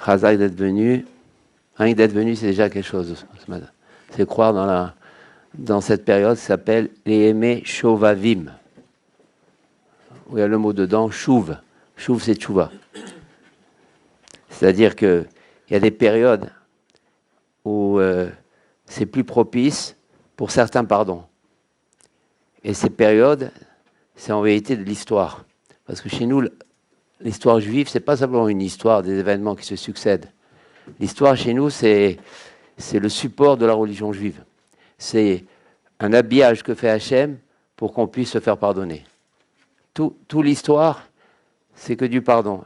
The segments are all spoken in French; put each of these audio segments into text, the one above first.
Chazak d'être venu. Rien que d'être venu, c'est déjà quelque chose. C'est croire dans cette période qui s'appelle les Yemei Shovavim. Où il y a le mot dedans, Shuv. Shuv, c'est Tshuva. C'est-à-dire qu'il y a des périodes où c'est plus propice pour certains pardons. Et ces périodes, c'est en vérité de l'histoire. Parce que chez nous, l'histoire juive, c'est pas simplement une histoire des événements qui se succèdent. L'histoire chez nous, c'est le support de la religion juive. C'est un habillage que fait Hachem pour qu'on puisse se faire pardonner. Tout l'histoire, c'est que du pardon.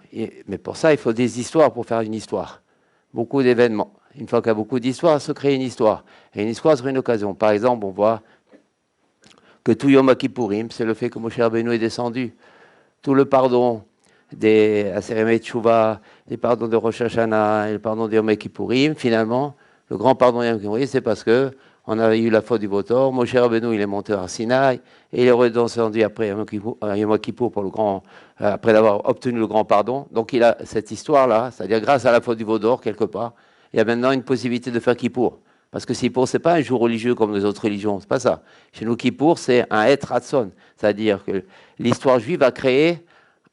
Mais pour ça, il faut des histoires pour faire une histoire. Beaucoup d'événements. Une fois qu'il y a beaucoup d'histoires, se crée une histoire. Et une histoire serait une occasion. Par exemple, on voit que tout Yom Kippourim, c'est le fait que Moshe Rabbeinu est descendu. Tout le pardon des Aseremei Teshuvah, les pardons de Rosh Hashanah et le pardon de Yom Kippourim, finalement, le grand pardon de Yom Kippourim, c'est parce que on avait eu la faute du Votor. Moshe Rabbeinu, il est monté à Sinaï et il est redescendu après Yom Kippour pour le grand, après avoir obtenu le grand pardon. Donc il a cette histoire-là, c'est-à-dire grâce à la faute du Vaudor, quelque part, il y a maintenant une possibilité de faire Kippour. Parce que Kippour, ce n'est pas un jour religieux comme les autres religions, c'est pas ça. Chez nous, Kippour, c'est un Et Ratson, c'est-à-dire que l'histoire juive a créé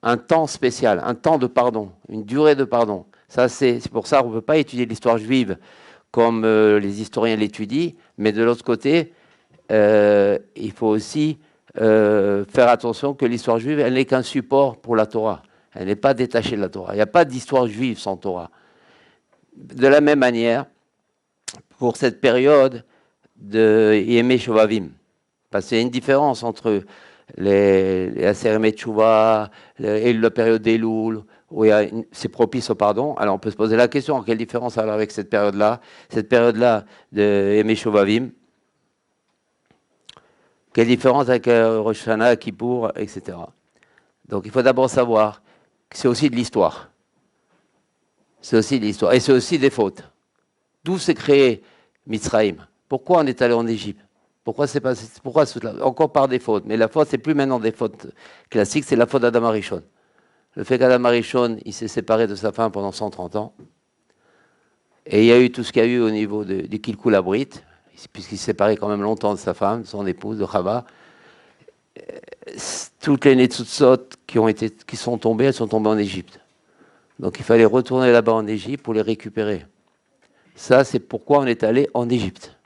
un temps spécial, un temps de pardon, une durée de pardon. Ça, c'est pour ça qu'on ne peut pas étudier l'histoire juive comme les historiens l'étudient, mais de l'autre côté, il faut aussi faire attention que l'histoire juive, elle n'est qu'un support pour la Torah. Elle n'est pas détachée de la Torah. Il n'y a pas d'histoire juive sans Torah. De la même manière, pour cette période de Yemei Shovavim, parce qu'il y a une différence entre les Aseremei Teshuvah et la période d'Elul, où c'est propice au pardon. Alors on peut se poser la question, quelle différence alors avec cette période-là de Yemei Shovavim? Quelle différence avec Rosh Hashanah, Kippour, etc. Donc il faut d'abord savoir que c'est aussi de l'histoire. C'est aussi de l'histoire. Et c'est aussi des fautes. D'où s'est créé Mitzrayim? Pourquoi on est allé en Égypte? Pourquoi encore par des fautes? Mais la faute, c'est plus maintenant des fautes classiques, c'est la faute d'Adam Arishon. Le fait qu'Adam Arishon, il s'est séparé de sa femme pendant 130 ans. Et il y a eu tout ce qu'il y a eu au niveau du Kilkul Abrit, puisqu'il s'est séparé quand même longtemps de sa femme, de son épouse, de Chava. Toutes les Netzutzot qui sont tombées, elles sont tombées en Égypte. Donc il fallait retourner là-bas en Égypte pour les récupérer. Ça, c'est pourquoi on est allé en Égypte.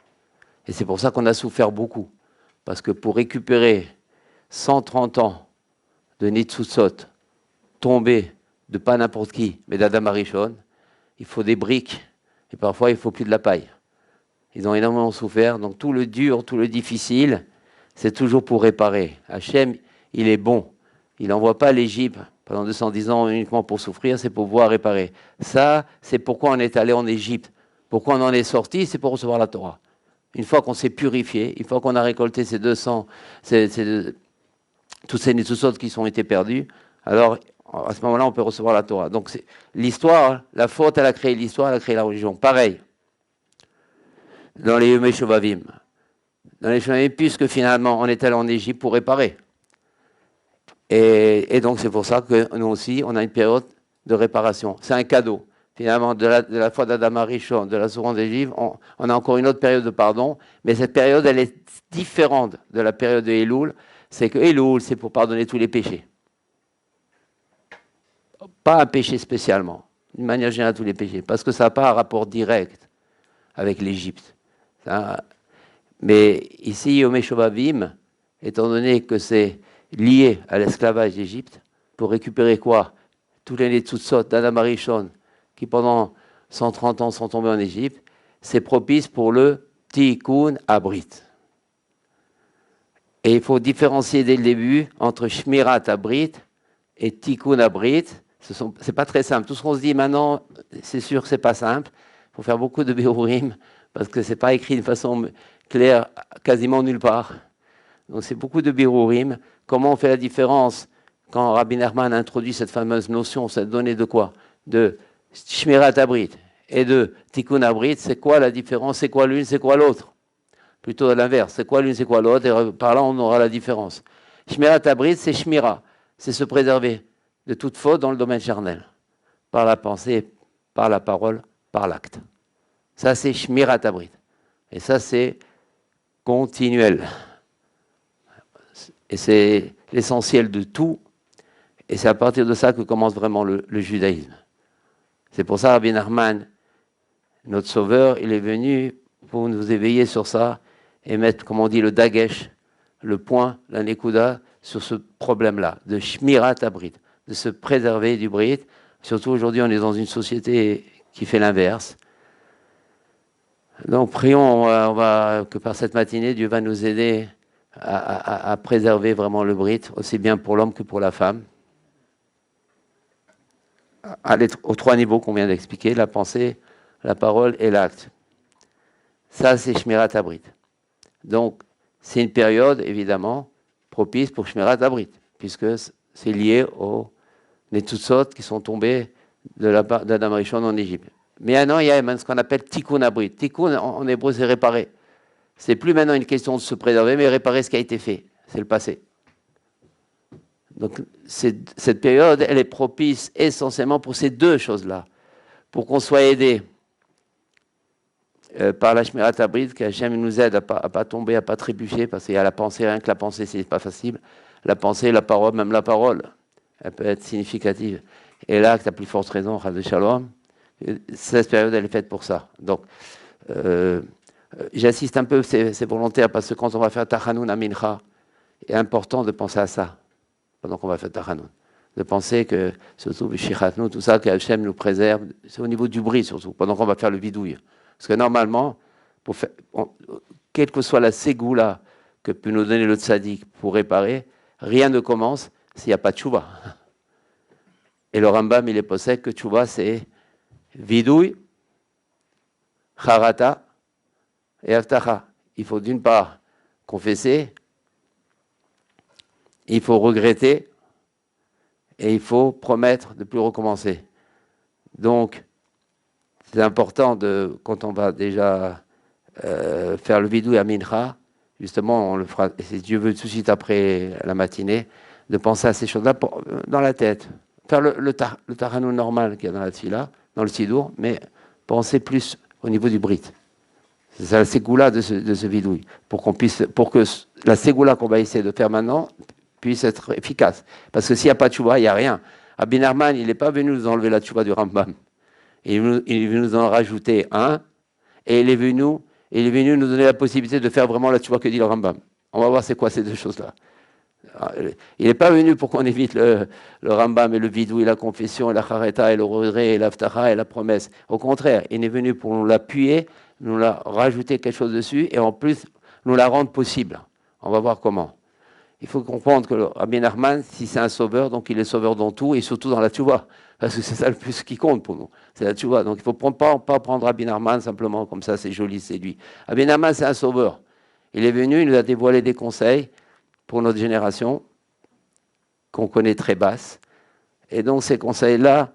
Et c'est pour ça qu'on a souffert beaucoup. Parce que pour récupérer 130 ans de Netzutzot tombés de pas n'importe qui, mais d'Adam Arishon, il faut des briques. Et parfois, il faut plus de la paille. Ils ont énormément souffert. Donc tout le dur, tout le difficile, c'est toujours pour réparer. Hachem, il est bon. Il n'envoie pas l'Égypte pendant 210 ans uniquement pour souffrir, c'est pour pouvoir réparer. Ça, c'est pourquoi on est allé en Égypte. Pourquoi on en est sorti, c'est pour recevoir la Torah. Une fois qu'on s'est purifié, une fois qu'on a récolté ces 200, toutes ces Netzutzot qui ont été perdus, alors à ce moment-là, on peut recevoir la Torah. Donc l'histoire, la faute, elle a créé l'histoire, elle a créé la religion. Pareil, dans les Yemei Shovavim. Dans les Shovavim, puisque finalement, on est allé en Égypte pour réparer. Et donc, c'est pour ça que nous aussi, on a une période de réparation. C'est un cadeau. Finalement, de la foi d'Adam Arishon, de la seconde d'Égypte, on a encore une autre période de pardon, mais cette période, elle est différente de la période de Elul. C'est que Elul, c'est pour pardonner tous les péchés. Pas un péché spécialement, d'une manière générale, tous les péchés, parce que ça n'a pas un rapport direct avec l'Égypte. Mais ici, Yemei Shovavim, étant donné que c'est lié à l'esclavage d'Égypte, pour récupérer quoi? Tous les Netzutzot d'Adam Arishon, qui pendant 130 ans sont tombés en Égypte, c'est propice pour le Tikkun Abrit. Et il faut différencier dès le début entre Shmirat Abrit et Tikkun Abrit. C'est pas très simple. Tout ce qu'on se dit maintenant, c'est sûr que c'est pas simple. Il faut faire beaucoup de birurim parce que c'est pas écrit de façon claire quasiment nulle part. Donc c'est beaucoup de birurim. Comment on fait la différence quand Rabbi Nachman a introduit cette fameuse notion, cette donnée de quoi? De Shmirat Abrit et de Tikkun Abrit. C'est quoi la différence? C'est quoi l'une? C'est quoi l'autre? Plutôt à l'inverse. C'est quoi l'une? C'est quoi l'autre? Et par là, on aura la différence. Shmirat Abrit, c'est Shmira. C'est se préserver de toute faute dans le domaine charnel, par la pensée, par la parole, par l'acte. Ça, c'est Shmirat Habrit. Et ça, c'est continuel. Et c'est l'essentiel de tout. Et c'est à partir de ça que commence vraiment le judaïsme. C'est pour ça, Rabbi Nachman, notre sauveur, il est venu pour nous éveiller sur ça et mettre, comme on dit, le dagesh, le point, la nekuda, sur ce problème-là, de Shmirat Habrit, de se préserver du brit. Surtout aujourd'hui, on est dans une société qui fait l'inverse. Donc prions, que par cette matinée, Dieu va nous aider à préserver vraiment le brit, aussi bien pour l'homme que pour la femme. Aller aux trois niveaux qu'on vient d'expliquer, la pensée, la parole et l'acte. Ça, c'est Shmirat Habrit. Donc, c'est une période, évidemment, propice pour Shmirat Habrit, puisque c'est lié aux Netzutzot qui sont tombés de la part d'Adam Rishon en Égypte. Mais maintenant, il y a ce qu'on appelle Tikkun Habrit. Tikkun, en hébreu, c'est réparer. C'est plus maintenant une question de se préserver, mais réparer ce qui a été fait. C'est le passé. Donc, cette période, elle est propice essentiellement pour ces deux choses-là. Pour qu'on soit aidé par la Shmirat Habrit, qu'Hachem nous aide à pas tomber, à pas trébucher, parce qu'il y a la pensée, rien que la pensée, c'est pas facile. La pensée, la parole, même la parole, elle peut être significative. Et là, tu as plus forte raison, Chas de Shalom, cette période, elle est faite pour ça. Donc, j'insiste un peu, c'est volontaire, parce que quand on va faire Tachanoun à Mincha, il est important de penser à ça, pendant qu'on va faire Tachanoun. De penser que, surtout, Shichatnou, tout ça, qu'Hachem nous préserve, c'est au niveau du bruit, surtout, pendant qu'on va faire le bidouille. Parce que normalement, quelle que soit la ségoula que peut nous donner le tzaddik pour réparer, rien ne commence s'il n'y a pas de tchouva. Et le Rambam, il est possède que tchouva, c'est vidouille, charata et aftacha. Il faut d'une part confesser, il faut regretter et il faut promettre de ne plus recommencer. Donc, c'est important, quand on va déjà faire le vidouille à Mincha, justement, on le fera, et si Dieu veut, tout de suite après la matinée, de penser à ces choses-là dans la tête. Faire le taranou normal qu'il y a dans la tfila, dans le sidour, mais penser plus au niveau du brit. C'est la ségoula de ce vidouille, pour que la ségoula qu'on va essayer de faire maintenant puisse être efficace. Parce que s'il n'y a pas de tchouva, il n'y a rien. Rabbi Nachman, il n'est pas venu nous enlever la tchouva du Rambam. Il est venu nous en rajouter un, et il est venu nous donner la possibilité de faire vraiment la tchouva que dit le Rambam. On va voir c'est quoi ces deux choses-là. Il n'est pas venu pour qu'on évite le Rambam et le vidouille, la confession, et la chareta, et le regret, et l'aftacha, et la promesse. Au contraire, il est venu pour nous l'appuyer, nous la rajouter quelque chose dessus, et en plus, nous la rendre possible. On va voir comment. Il faut comprendre que Rabbi Nachman, si c'est un sauveur, donc il est sauveur dans tout, et surtout dans la tchouva. Parce que c'est ça le plus qui compte pour nous. C'est la tchouva. Donc il ne faut pas prendre Rabbi Nachman simplement comme ça, c'est joli, c'est lui. Rabbi Nachman, c'est un sauveur. Il est venu, il nous a dévoilé des conseils pour notre génération, qu'on connaît très basse. Et donc ces conseils-là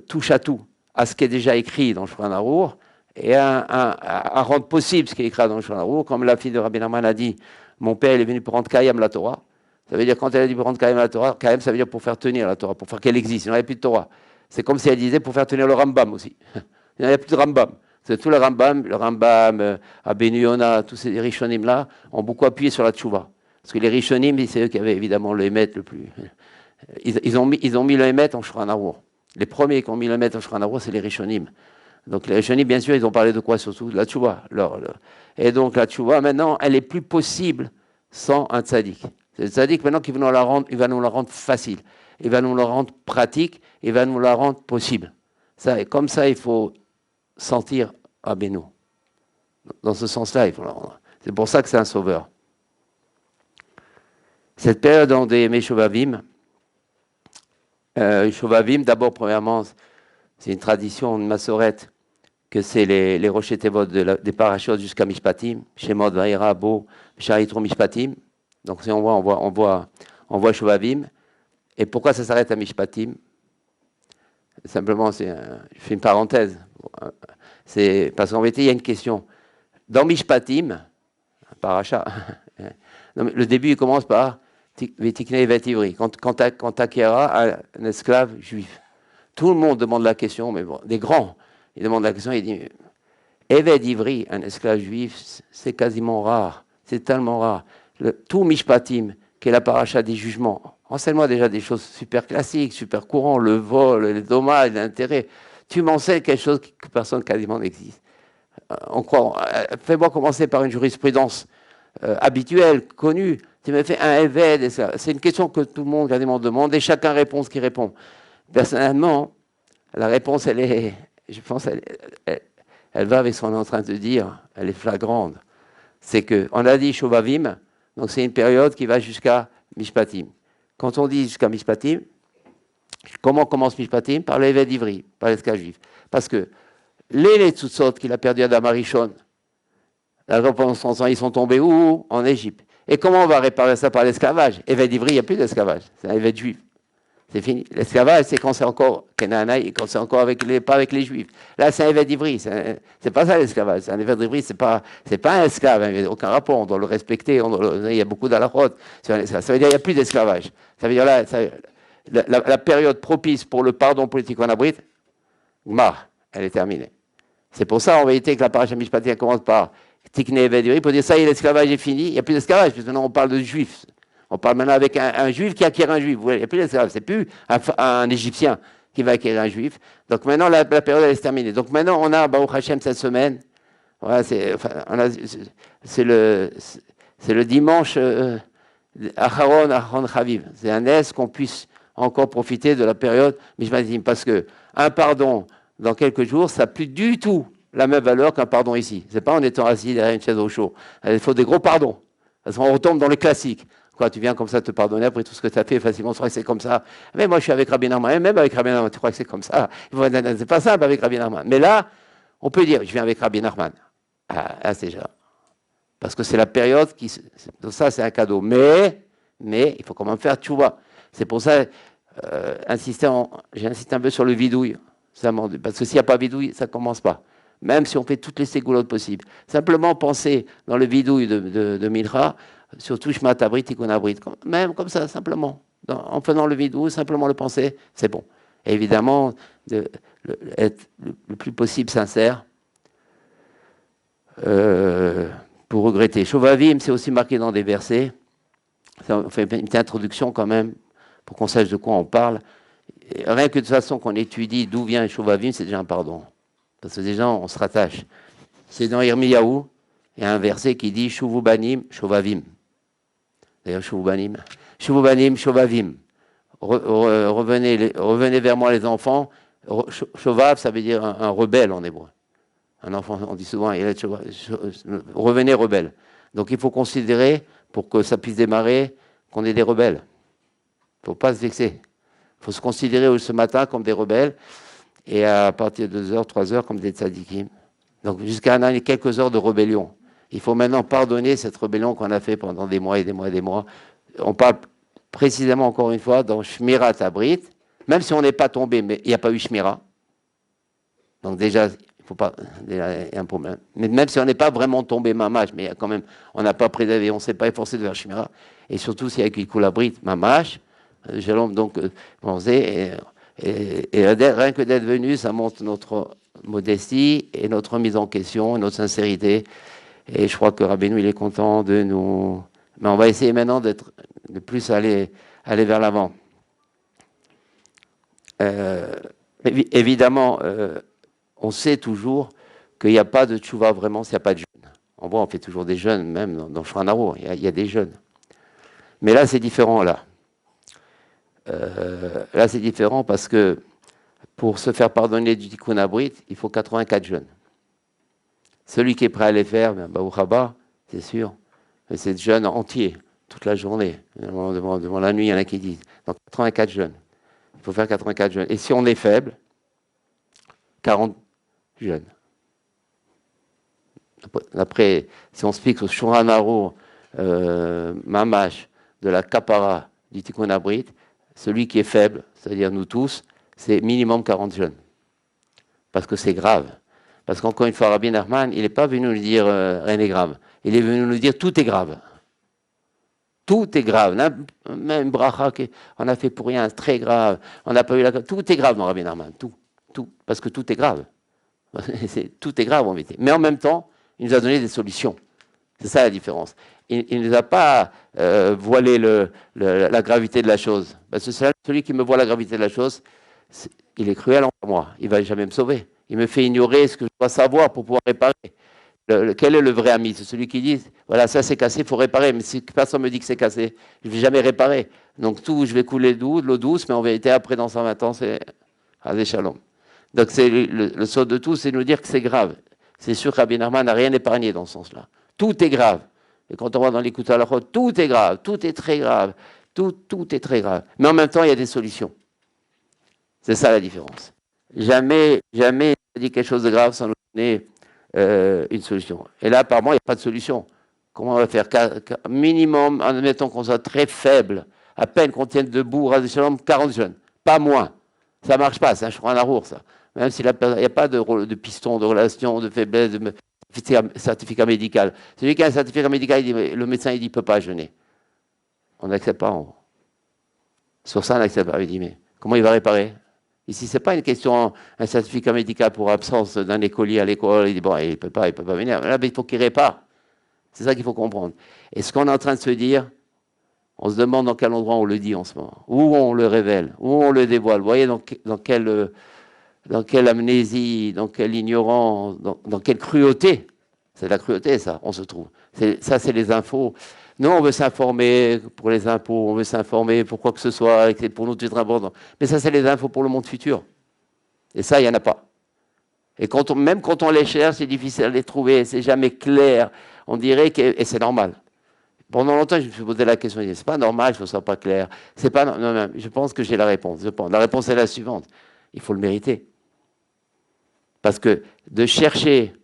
touchent à tout, à ce qui est déjà écrit dans le Shulchan Arour, et à rendre possible ce qui est écrit dans le Shulchan Arour. Comme la fille de Rabbi Nachman a dit, mon père il est venu pour rendre Kayam la Torah. Ça veut dire, quand elle a dit pour rendre Kayam la Torah, Kayam ça veut dire pour faire tenir la Torah, pour faire qu'elle existe, il n'y aurait plus de Torah. C'est comme si elle disait pour faire tenir le Rambam aussi. Il n'y a plus de Rambam. C'est tout le Rambam, Abenu Yonah, tous ces Rishonim-là, ont beaucoup appuyé sur la tchouva. Parce que les Rishonim, c'est eux qui avaient évidemment le Hémet le plus. Ils ont mis le Hémet en Shulchan Arour. Les premiers qui ont mis le Hémet en Shulchan Arour, c'est les Rishonim. Donc les Rishonim, bien sûr, ils ont parlé de quoi surtout? De la tchouva. Et donc la tchouva, maintenant, elle est plus possible sans un tzaddik. C'est le tzaddik maintenant qui va nous la rendre facile. Il va nous la rendre pratique. Il va nous la rendre possible. Ça, et comme ça, il faut sentir Abenu. Dans ce sens-là, il faut la rendre. C'est pour ça que c'est un sauveur. Cette période dans des Meshovavim, d'abord, premièrement, c'est une tradition de Massorette, que c'est les rochers Tevot des parachutes jusqu'à Mishpatim, Shemot, Vaïra, Bo, Sharitro, Mishpatim. Donc, si on voit Shovavim. Et pourquoi ça s'arrête à Mishpatim? Simplement, je fais une parenthèse. C'est parce qu'en vérité, il y a une question. Dans Mishpatim, paracha, le début, il commence par Vetikne Vetivri, quand tu acquéras un esclave juif. tout le monde demande la question, mais bon, des grands, ils demandent la question, ils disent, Eved Ivri, un esclave juif, c'est quasiment rare, c'est tellement rare. Tout Mishpatim, qui est la paracha des jugements, enseigne-moi déjà des choses super classiques, super courantes, le vol, les dommages, l'intérêt. Tu m'enseignes quelque chose que personne quasiment n'existe. Fais-moi commencer par une jurisprudence habituelle, connue. Tu me fais un Eved, c'est une question que tout le monde quasiment demande et chacun répond ce qu'il répond. Personnellement, la réponse, je pense, elle va avec ce qu'on est en train de dire, elle est flagrante. C'est qu'on a dit Shovavim, donc c'est une période qui va jusqu'à Mishpatim. Quand on dit jusqu'à Mishpatim, comment commence Mishpatim? Par l'Eved Ivri, par l'esclave juif. Parce que les Tzutzot qu'il a perdu à Damarishon, pendant 100 ans, ils sont tombés où? En Égypte. Et comment on va réparer ça par l'esclavage? Eved Ivri, il n'y a plus d'esclavage. C'est un Eved juif. C'est fini. L'esclavage, c'est quand c'est encore Kenaanaï, quand c'est encore pas avec les Juifs. Là, c'est un Eved Ivri. C'est pas ça l'esclavage. Un Eved Ivri, c'est pas un esclave. Il n'y a aucun rapport. On doit le respecter. Il y a beaucoup d'halachot. Ça veut dire qu'il n'y a plus d'esclavage. Ça veut dire là, la période propice pour le pardon politique en abrite, elle est terminée. C'est pour ça, en vérité, que la paracha Mishpatim commence par Tikne Eved Ivri, pour dire ça y est, l'esclavage est fini. Il n'y a plus d'esclavage, puisque maintenant on parle de Juifs. On parle maintenant avec un juif qui acquiert un juif. Il n'y a plus d'esclave. C'est plus un Égyptien qui va acquérir un juif. Donc maintenant, la période elle est terminée. Donc maintenant, on a Baruch Hashem cette semaine. Voilà, c'est le dimanche Acharon Chaviv. C'est un est qu'on puisse encore profiter de la période Mishpatim. Parce qu'un pardon dans quelques jours, ça n'a plus du tout la même valeur qu'un pardon ici. Ce n'est pas en étant assis derrière une chaise au chaud. Il faut des gros pardons. Parce qu'on retombe dans les classiques. Quoi, tu viens comme ça te pardonner après tout ce que tu as fait, facilement, tu crois que c'est comme ça. Mais moi, je suis avec Rabbi Nachman, même avec Rabbi Nachman, tu crois que c'est comme ça. C'est pas simple avec Rabbi Nachman. Mais là, on peut dire, je viens avec Rabbi Nachman. Ah, c'est déjà. Parce que c'est la période donc ça, c'est un cadeau. Mais, il faut quand même faire tchouva. C'est pour ça, j'ai insisté un peu sur le vidouille. Parce que s'il n'y a pas vidouille, ça ne commence pas. Même si on fait toutes les ségoulottes possibles. Simplement penser dans le vidouille de Mincha, surtout Shema Tabrit, Tikkun Abrit, même comme ça, simplement. En faisant le vidouille, simplement le penser, c'est bon. Et évidemment, être le plus possible sincère pour regretter. Shovavim, c'est aussi marqué dans des versets. On fait une petite introduction quand même pour qu'on sache de quoi on parle. Et rien que de toute façon qu'on étudie d'où vient Shovavim, c'est déjà un pardon. Parce que déjà, on se rattache. C'est dans Yirmiyahu, il y a un verset qui dit Shuvu banim, Shovavim. D'ailleurs, Shuvu banim, Shovavim. Revenez vers moi, les enfants. Shovav, ça veut dire un rebelle en hébreu. Un enfant, on dit souvent, revenez rebelle. Donc il faut considérer, pour que ça puisse démarrer, qu'on est des rebelles. Il ne faut pas se vexer. Il faut se considérer ce matin comme des rebelles. Et à partir de 2h, 3h, comme des tzadikim. Donc jusqu'à quelques heures de rébellion. Il faut maintenant pardonner cette rébellion qu'on a fait pendant des mois et des mois et des mois. On parle précisément, encore une fois, dans Shmira Tabrit, même si on n'est pas tombé, mais il n'y a pas eu Shmira. Donc déjà, il faut pas, il y a un problème. Mais même si on n'est pas vraiment tombé mamash, mais quand même, on n'a pas préservé, on ne s'est pas efforcé de faire Shmira. Et surtout, s'il y a Kikul Abrit, mamash, Jalom, donc, et rien que d'être venu, ça montre notre modestie et notre mise en question, notre sincérité. Et je crois que Rabbeinu, il est content de nous. Mais on va essayer maintenant de plus aller vers l'avant. Évidemment, on sait toujours qu'il n'y a pas de tchouva vraiment s'il n'y a pas de jeûne. On voit, on fait toujours des jeûnes, même dans Shulchan Aruch, il y a des jeûnes. Mais là, c'est différent, là. Là, c'est différent parce que pour se faire pardonner du Tikkun Abrit, il faut 84 jeûnes. Celui qui est prêt à les faire, Baruch Haba, c'est sûr, c'est jeûne entier, toute la journée. Devant la nuit, il y en a qui disent. Donc 84 jeûnes. Il faut faire 84 jeûnes. Et si on est faible, 40 jeûnes. Après, si on se fixe au Shulchan Aruch, Mamash, de la Kapara, du Tikkun Abrit, celui qui est faible, c'est-à-dire nous tous, c'est minimum 40 jeûnes. Parce que c'est grave. Parce qu'encore une fois, Rabbi Nachman, il n'est pas venu nous dire rien n'est grave. Il est venu nous dire tout est grave. Tout est grave. Même bracha qu'on a fait pour rien, très grave. On n'a pas eu la... Tout est grave dans Rabbi Nachman. Tout. Tout. Parce que tout est grave. Tout est grave en vérité. Mais en même temps, il nous a donné des solutions. C'est ça la différence. Il ne nous a pas voilé la gravité de la chose. Parce que celui qui me voit la gravité de la chose, il est cruel envers moi. Il ne va jamais me sauver. Il me fait ignorer ce que je dois savoir pour pouvoir réparer. Quel est le vrai ami? C'est celui qui dit, voilà, ça c'est cassé, il faut réparer. Mais si personne me dit que c'est cassé, je ne vais jamais réparer. Donc tout, je vais couler de l'eau douce, mais en vérité, après, dans 120 ans, c'est Hazé Shalom. Donc c'est le saut de tout, c'est nous dire que c'est grave. C'est sûr que Rabbi Nachman n'a rien épargné dans ce sens-là. Tout est grave. Et quand on va dans l'écoute à la fois, tout est grave, tout est très grave, tout est très grave. Mais en même temps, il y a des solutions. C'est ça la différence. Jamais il dit quelque chose de grave sans nous donner une solution. Et là, apparemment, il n'y a pas de solution. Comment on va faire? Minimum, en admettant qu'on soit très faible, à peine qu'on tienne debout, 40 jeunes, pas moins. Ça ne marche pas, c'est un chemin à roue, ça. Même s'il n'y a pas de piston, de relation, de faiblesse, de certificat médical. Celui qui a un certificat médical, le médecin il dit qu'il ne peut pas jeûner. On n'accepte pas. Sur ça, on n'accepte pas. Il dit, mais comment il va réparer? Ici, ce n'est pas une question, un certificat médical pour absence d'un écolier à l'école. Il dit, bon, il ne peut pas venir. Là, il faut qu'il répare. C'est ça qu'il faut comprendre. Et ce qu'on est en train de se dire, on se demande dans quel endroit on le dit en ce moment. Où on le révèle, où on le dévoile. Vous voyez dans quelle amnésie, dans quelle ignorance, dans quelle cruauté. C'est de la cruauté, ça, on se trouve. Ça, c'est les infos. Nous, on veut s'informer pour les impôts, on veut s'informer pour quoi que ce soit, pour nous, c'est très important. Mais ça, c'est les infos pour le monde futur. Et ça, il n'y en a pas. Et même quand on les cherche, c'est difficile à les trouver, c'est jamais clair. On dirait que... Et c'est normal. Pendant longtemps, je me suis posé la question, c'est pas normal que ce soit pas clair. C'est pas non, je pense que j'ai la réponse. La réponse est la suivante. Il faut le mériter. Parce que de chercher,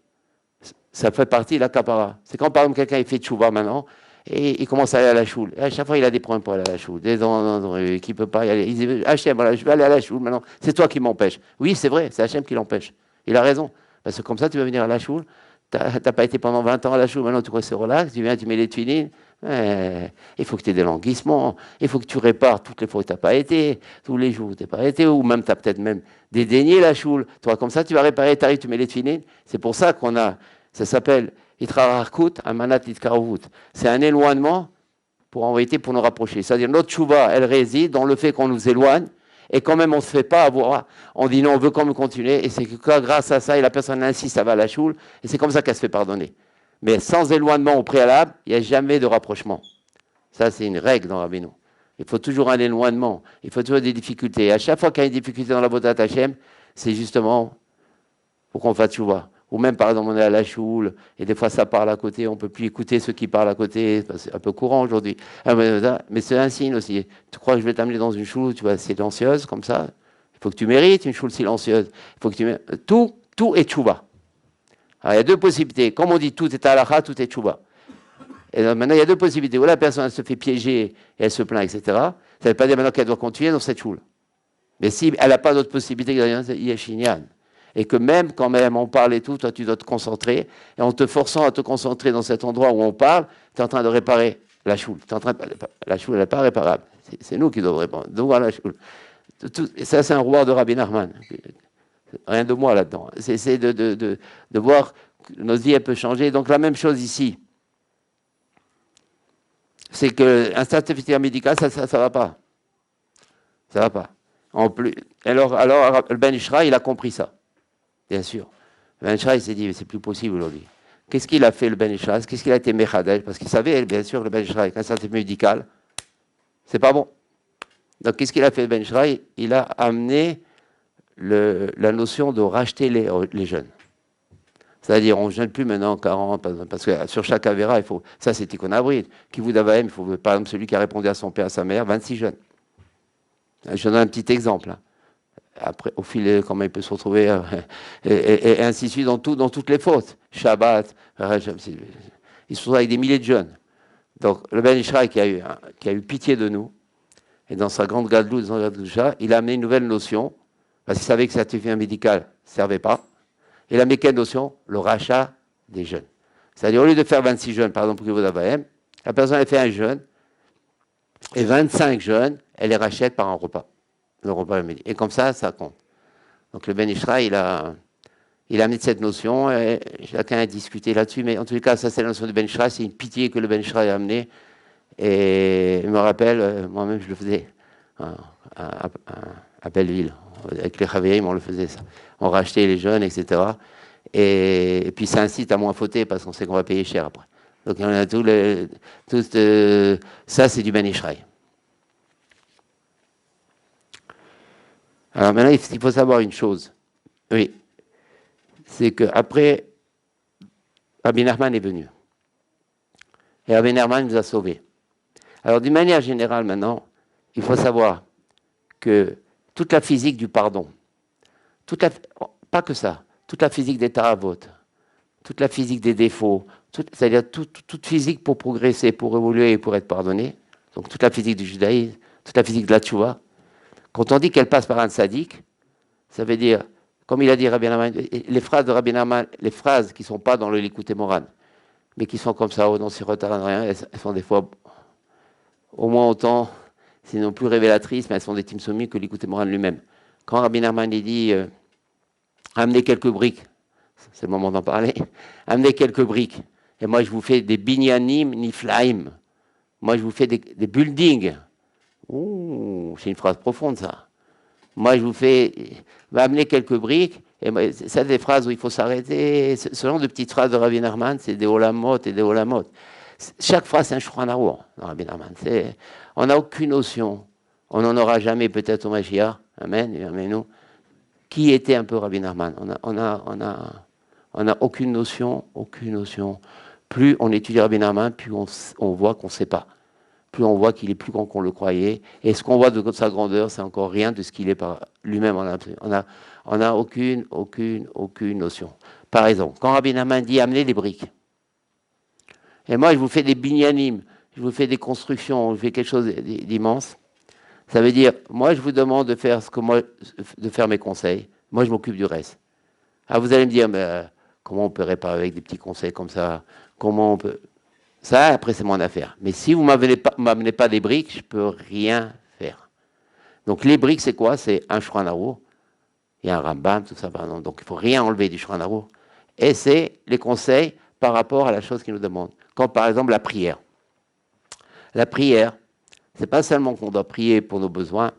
ça fait partie de la capara. C'est quand par exemple quelqu'un il fait tchouva maintenant, et il commence à aller à la choule. Et à chaque fois, il a des problèmes pour aller à la choule. Qui ne peut pas y aller. Il dit, Hachem, voilà, je vais aller à la choule maintenant. C'est toi qui m'empêches. Oui, c'est vrai, c'est Hachem qui l'empêche. Il a raison. Parce que comme ça, tu vas venir à la choule. Tu n'as pas été pendant 20 ans à la choule. Maintenant, tu crois que c'est relax. Tu viens, tu mets les tuilines. Il faut que tu aies des languissements. Il faut que tu répares toutes les fois où tu n'as pas été. Tous les jours où tu n'as pas été. Ou même, tu as peut-être même dédaigné la choule. Toi, comme ça, tu vas réparer. Tu arrives, tu mets les tuilines. C'est pour ça qu'on a... Ça s'appelle... C'est un éloignement pour nous rapprocher. C'est-à-dire notre tchouva, elle réside dans le fait qu'on nous éloigne et quand même on ne se fait pas avoir. On dit non, on veut quand même continuer et c'est que grâce à ça, et la personne insiste, ça va à la choule et c'est comme ça qu'elle se fait pardonner. Mais sans éloignement au préalable, il n'y a jamais de rapprochement. Ça, c'est une règle dans Rabbeinu. Il faut toujours un éloignement, il faut toujours des difficultés. Et à chaque fois qu'il y a une difficulté dans la Vodat Hashem, c'est justement pour qu'on fasse tchouva. Ou même, par exemple, on est à la choule, et des fois ça parle à côté, on ne peut plus écouter ceux qui parlent à côté, c'est un peu courant aujourd'hui. Mais c'est un signe aussi. Tu crois que je vais t'amener dans une choule, tu vas silencieuse, comme ça? Il faut que tu mérites une choule silencieuse. Il faut que tout est tchouva. Alors, il y a deux possibilités. Comme on dit, tout est halakha, tout est tchouva. Et donc, maintenant, il y a deux possibilités. Où la personne elle se fait piéger, et elle se plaint, etc. Ça ne veut pas dire maintenant qu'elle doit continuer dans cette choule. Mais si elle n'a pas d'autre possibilité, il y a Shinyan. Et que même quand même on parle et tout, toi tu dois te concentrer. Et en te forçant à te concentrer dans cet endroit où on parle, tu es en train de réparer la choule. La choule, elle n'est pas réparable. C'est nous qui devons répondre. Donc voilà la choule. Et ça, c'est un roi de Rabbi Nachman. Rien de moi là-dedans. C'est de voir que notre vie, elle peut changer. Donc la même chose ici. C'est qu'un certificat médical, ça ne va pas. Ça ne va pas. En plus, alors le Ben Ishra, il a compris ça. Bien sûr. Le Ben Ishra, il s'est dit, c'est plus possible aujourd'hui. Qu'est-ce qu'il a fait, le Ben Ishra? Qu'est-ce qu'il a été Mechadel? Parce qu'il savait, bien sûr, le Ben Ishra, avec un certificat médical, c'est pas bon. Donc, qu'est-ce qu'il a fait, le Ben Ishra? Il a amené la notion de racheter les jeunes. C'est-à-dire, on ne jeûne plus maintenant 40, parce que sur chaque Avera, il faut. Ça, c'est Tikkun Avril. Qui vous d'Avahem, il faut, par exemple, celui qui a répondu à son père, à sa mère, 26 jeunes. Je donne un petit exemple. Hein. Après, au fil, comment il peut se retrouver, et ainsi de suite, dans toutes les fautes. Shabbat, ils se retrouvent avec des milliers de jeunes. Donc, le Ben Ishraï qui a eu pitié de nous, et dans sa grande gadlou, il a amené une nouvelle notion, parce qu'il savait que le certificat médical ne servait pas. Il a mis quelle notion? Le rachat des jeunes. C'est-à-dire, au lieu de faire 26 jeunes, par exemple, pour Kibbutz Avraham, la personne a fait un jeûne, Et 25 jeunes, elle les rachète par un repas. Le repas le midi. Et comme ça compte. Donc le Ben Ishraï, il a amené cette notion, et chacun a discuté là-dessus, mais en tout cas, ça c'est la notion du Ben Ishraï, c'est une pitié que le Ben Ishraï a amenée. Et je me rappelle, moi-même je le faisais à Belleville. Avec les Chavérim, on le faisait ça. On rachetait les jeunes, etc. Et puis ça incite à moins fauter parce qu'on sait qu'on va payer cher après. Donc on a ça c'est du Ben Ishraï. Alors maintenant, il faut savoir une chose. Oui. C'est qu'après, Rabbi Nachman est venu. Et Rabbi Nachman nous a sauvés. Alors d'une manière générale maintenant, il faut savoir que toute la physique du pardon, pas que ça, toute la physique des taravot, toute la physique des défauts, c'est-à-dire toute physique pour progresser, pour évoluer et pour être pardonné, donc toute la physique du judaïsme, toute la physique de la tchouva, quand on dit qu'elle passe par un tzaddik, ça veut dire, comme il a dit Rabbi Nachman, les phrases de Rabbi Nachman, les phrases qui ne sont pas dans le Likutei Moharan, mais qui sont comme ça, dans Sirot HaRav, elles sont des fois au moins autant, sinon plus révélatrices, mais elles sont des timsomi que Likutei Moharan lui-même. Quand Rabbi Nachman dit amenez quelques briques, c'est le moment d'en parler, amenez quelques briques, et moi je vous fais des binyanim niflaim, moi je vous fais des buildings. Ouh, c'est une phrase profonde ça. Moi je vous fais, amener quelques briques, et c'est des phrases où il faut s'arrêter. Ce genre de petites phrases de Rabbi Nachman, c'est des olamot et des olamot. Chaque phrase, c'est un Shulchan Arour dans Rabbi Nachman. On n'a aucune notion. On n'en aura jamais peut-être au Mashiach. Amen. Amen. Nous. Qui était un peu Rabbi Nachman? On n'a aucune notion, aucune notion. Plus on étudie Rabbi Nachman, plus on voit qu'on ne sait pas. Plus on voit qu'il est plus grand qu'on le croyait. Et ce qu'on voit de sa grandeur, c'est encore rien de ce qu'il est par lui-même. On n'a aucune notion. Par exemple, quand Rabbi Nachman dit amenez les briques, et moi je vous fais des binyanim, je vous fais des constructions, je fais quelque chose d'immense, ça veut dire, moi je vous demande de faire de faire mes conseils, moi je m'occupe du reste. Alors vous allez me dire, mais comment on peut réparer avec des petits conseils comme ça? Comment on peut... Ça, après, c'est mon affaire. Mais si vous ne m'amenez pas des briques, je ne peux rien faire. Donc, les briques, c'est quoi? C'est un Shulchan Arour, il y a un Rambam, tout ça. Pardon. Donc, il ne faut rien enlever du Shulchan Arour. Et c'est les conseils par rapport à la chose qu'il nous demande. Comme par exemple la prière. La prière, ce n'est pas seulement qu'on doit prier pour nos besoins.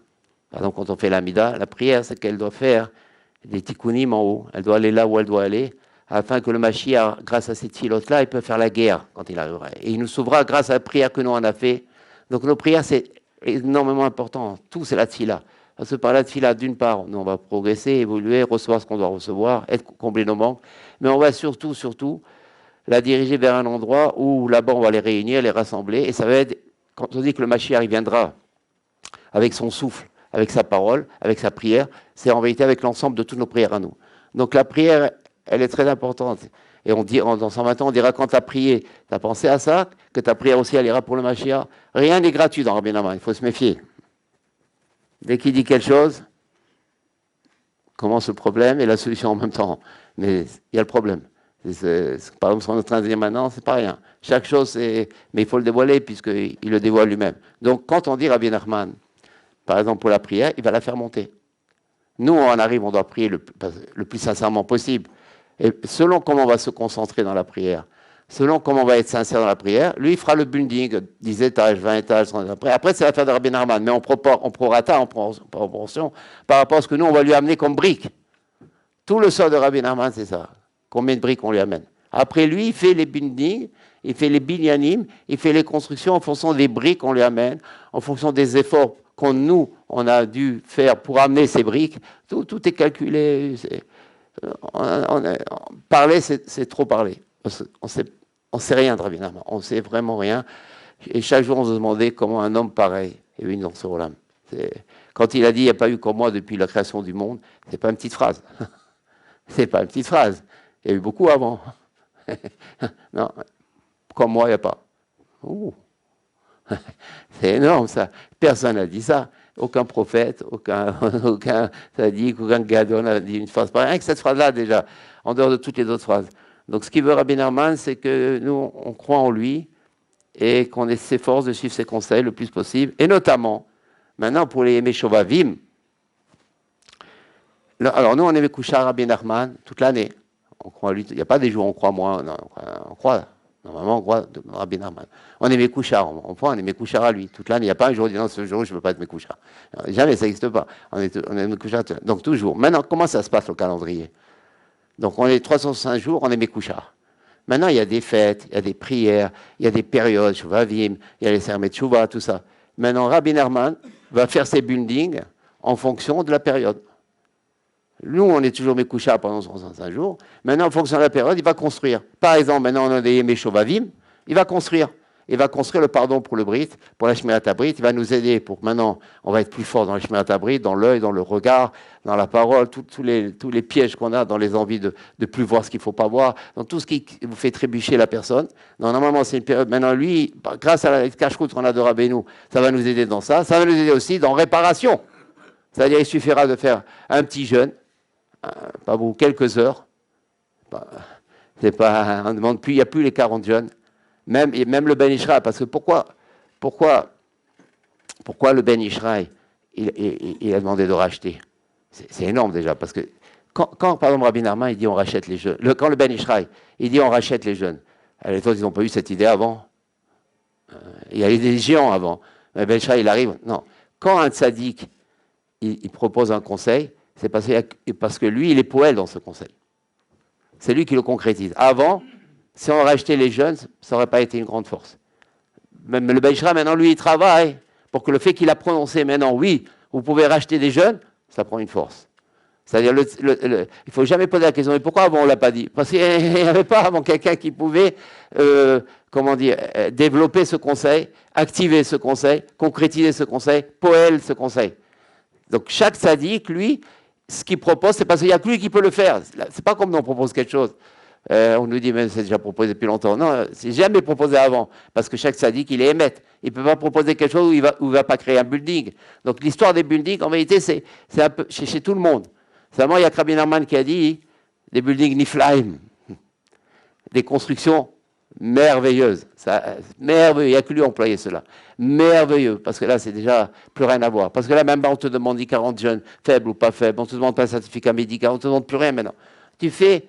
Par exemple, quand on fait l'Amida, la prière, c'est qu'elle doit faire des tikkunim en haut. Elle doit aller là où elle doit aller, afin que le Mashiach, grâce à cette filote-là, il peut faire la guerre quand il arrivera. Et il nous sauvera grâce à la prière que nous on a fait. Donc nos prières, c'est énormément important. Tout, c'est la tfila. Parce que par la tfila, d'une part, nous on va progresser, évoluer, recevoir ce qu'on doit recevoir, combler nos manques. Mais on va surtout, la diriger vers un endroit où là-bas on va les réunir, les rassembler. Et ça va être, quand on dit que le Mashiach, il viendra avec son souffle, avec sa parole, avec sa prière, c'est en vérité avec l'ensemble de toutes nos prières à nous. Donc la prière, elle est très importante. Et on dit, dans 120 ans, on dira quand tu as prié, tu as pensé à ça, que ta prière aussi, elle ira pour le Mashiach. Rien n'est gratuit dans Rabbi Nachman, il faut se méfier. Dès qu'il dit quelque chose, commence le problème et la solution en même temps. Mais il y a le problème. Par exemple, ce qu'on est en train de dire maintenant, c'est pas rien. Chaque chose, mais il faut le dévoiler puisqu'il le dévoile lui-même. Donc quand on dit Rabbi Nachman, par exemple pour la prière, il va la faire monter. Nous, on arrive, on doit prier le plus sincèrement possible. Et selon comment on va se concentrer dans la prière, selon comment on va être sincère dans la prière, lui, il fera le building, 10 étages, 20 étages, 30 étages. Après, c'est l'affaire de Rabbi Nachman, mais on prorata, en proportion, par rapport à ce que nous, on va lui amener comme briques. Tout le sort de Rabbi Nachman, c'est ça. Combien de briques on lui amène. Après, lui, il fait les buildings, il fait les binyanim, il fait les constructions en fonction des briques qu'on lui amène, en fonction des efforts on a dû faire pour amener ces briques. Tout est calculé. Parler, c'est trop parler. On sait rien de Rabbi Nachman. On sait vraiment rien. Et chaque jour, on se demandait comment un homme pareil est venu dans ce rôle-là. Quand il a dit « il n'y a pas eu comme moi depuis la création du monde », c'est pas une petite phrase. C'est pas une petite phrase. Il y a eu beaucoup avant. Non, comme moi, il n'y a pas. Ouh. C'est énorme ça. Personne n'a dit ça. Aucun prophète, aucun sadique, aucun gadol n'a dit une phrase pareille. Rien que cette phrase-là déjà, en dehors de toutes les autres phrases. Donc ce qu'il veut Rabbi Nachman, c'est que nous, on croit en lui et qu'on s'efforce de suivre ses conseils le plus possible. Et notamment, maintenant, pour les Meshovavim, alors nous, on est Mekouchar Rabbi Nachman toute l'année. On croit lui. Il n'y a pas des jours où on croit moins. Non, on croit. Normalement, on croit de Rabbi Nachman. On est Mekouchar. On est Mekouchar à lui toute l'année. Il n'y a pas un jour où on dit non, ce jour, je ne veux pas être Mekouchar. Jamais, ça n'existe pas. On est Mekouchar. Donc toujours. Maintenant, comment ça se passe le calendrier? Donc on est 305 jours, on est Mekouchar. Maintenant, il y a des fêtes, il y a des prières, il y a des périodes, Shuvavim, il y a les Sermet Shuvah, tout ça. Maintenant, Rabbi Nachman va faire ses buildings en fonction de la période. Nous, on est toujours Mekoucha pendant 65 jours. Maintenant, en fonction de la période, il va construire. Par exemple, maintenant, on a des Yemé Shovavim, il va construire. Il va construire le pardon pour le Brit, pour la Shmirat HaBrit. Il va nous aider pour que maintenant, on va être plus fort dans la Shmirat HaBrit, dans l'œil, dans le regard, dans la parole, tous les pièges qu'on a dans les envies de plus voir ce qu'il ne faut pas voir, dans tout ce qui vous fait trébucher la personne. Donc, normalement, c'est une période. Maintenant, lui, grâce à la cache-route qu'on a de Rabbeinu, ça va nous aider dans ça. Ça va nous aider aussi dans réparation. C'est-à-dire, il suffira de faire un petit jeûne, pas beaucoup, quelques heures. C'est pas, on demande plus, il n'y a plus les 40 jeûnes. Même le Ben Ishraï, parce que pourquoi le Ben Ishraï, il a demandé de racheter? C'est énorme déjà, parce que quand par exemple, Rabbi Nachman, il dit on rachète les jeunes, quand le Ben Ishraï, il dit on rachète les jeunes, les autres, ils n'ont pas eu cette idée avant. Il y a eu des géants avant. Le Ben Ishraï, il arrive, non. Quand un tzaddik, il propose un conseil, c'est parce que lui, il est poète dans ce conseil. C'est lui qui le concrétise. Avant, si on rachetait les jeunes, ça n'aurait pas été une grande force. Même le Ben Ishraï, maintenant, lui, il travaille pour que le fait qu'il a prononcé maintenant, oui, vous pouvez racheter des jeunes, ça prend une force. C'est-à-dire, il ne faut jamais poser la question, mais pourquoi avant on ne l'a pas dit? Parce qu'il n'y avait pas avant quelqu'un qui pouvait, développer ce conseil, activer ce conseil, concrétiser ce conseil, poêle ce conseil. Donc chaque sadique, lui, ce qu'il propose, c'est parce qu'il n'y a que lui qui peut le faire. C'est pas comme nous on propose quelque chose. On nous dit, mais c'est déjà proposé depuis longtemps. Non, c'est jamais proposé avant. Parce que chaque sadique, il est émette. Il ne peut pas proposer quelque chose où il ne va pas créer un building. Donc l'histoire des buildings, en vérité, c'est un peu chez tout le monde. Seulement, il y a Rabbi Nachman qui a dit des buildings niflaim, des constructions merveilleuses. Merveilleux. Il n'y a que lui qui employé cela. Merveilleux. Parce que là, c'est déjà plus rien à voir. Parce que là, même on te demande 40 jeunes, faibles ou pas faibles. On ne te demande pas un certificat médical. On ne te demande plus rien maintenant. Tu fais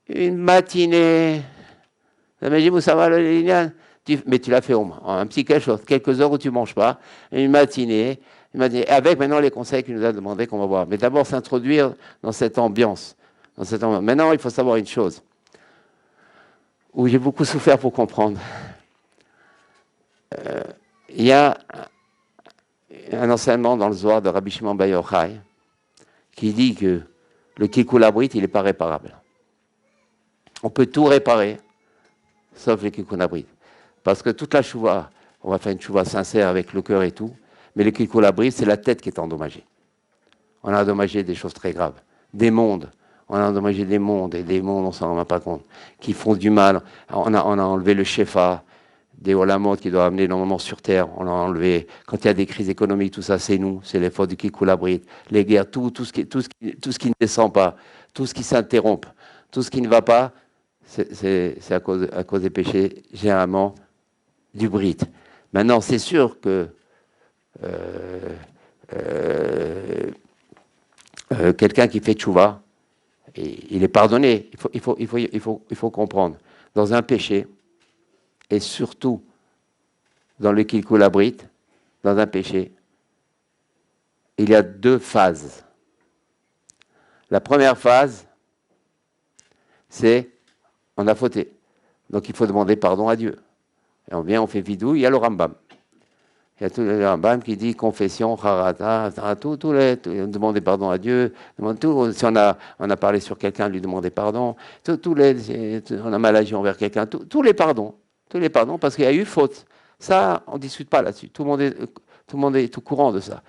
une matinée. Ça m'a dit, où ça va le lignal? Mais tu l'as fait au moins. Un petit quelque chose. Quelques heures où tu ne manges pas. Une matinée. Avec maintenant les conseils qu'il nous a demandé qu'on va voir. Mais d'abord s'introduire dans cette ambiance. Maintenant, il faut savoir une chose où j'ai beaucoup souffert pour comprendre. Il y a un enseignement dans le Zohar de Rabbi Shimon Bar Yochai qui dit que le Kikul Abrit, il n'est pas réparable. On peut tout réparer, sauf le Kikul Abrit. Parce que toute la chouva, on va faire une chouva sincère avec le cœur et tout, mais le Kikul Abrit, c'est la tête qui est endommagée. On a endommagé des choses très graves. Des mondes. On a endommagé des mondes, et des mondes, on ne s'en rend pas compte, qui font du mal. On a enlevé le Shefa, des Olamot qui doivent amener normalement sur Terre. On l'a enlevé. Quand il y a des crises économiques, tout ça, c'est nous. C'est les fautes du Kikul Abrit. Les guerres, tout ce qui ne descend pas, tout ce qui s'interrompt, tout ce qui ne va pas, c'est à cause des péchés, généralement, du Brit. Maintenant, c'est sûr que quelqu'un qui fait tchouva, il est pardonné. Il faut comprendre. Dans un péché, et surtout dans le Kikul Abrit, dans un péché, il y a deux phases. La première phase, c'est on a fauté. Donc il faut demander pardon à Dieu. Et on fait vidou, il y a le Rambam. Il y a tout le Rambam qui dit confession, harata, demander pardon à Dieu, si on a parlé sur quelqu'un, lui demander pardon, on a mal agi envers quelqu'un, tous les pardons, parce qu'il y a eu faute. Ça, on ne discute pas là-dessus. Tout le monde est tout courant de ça.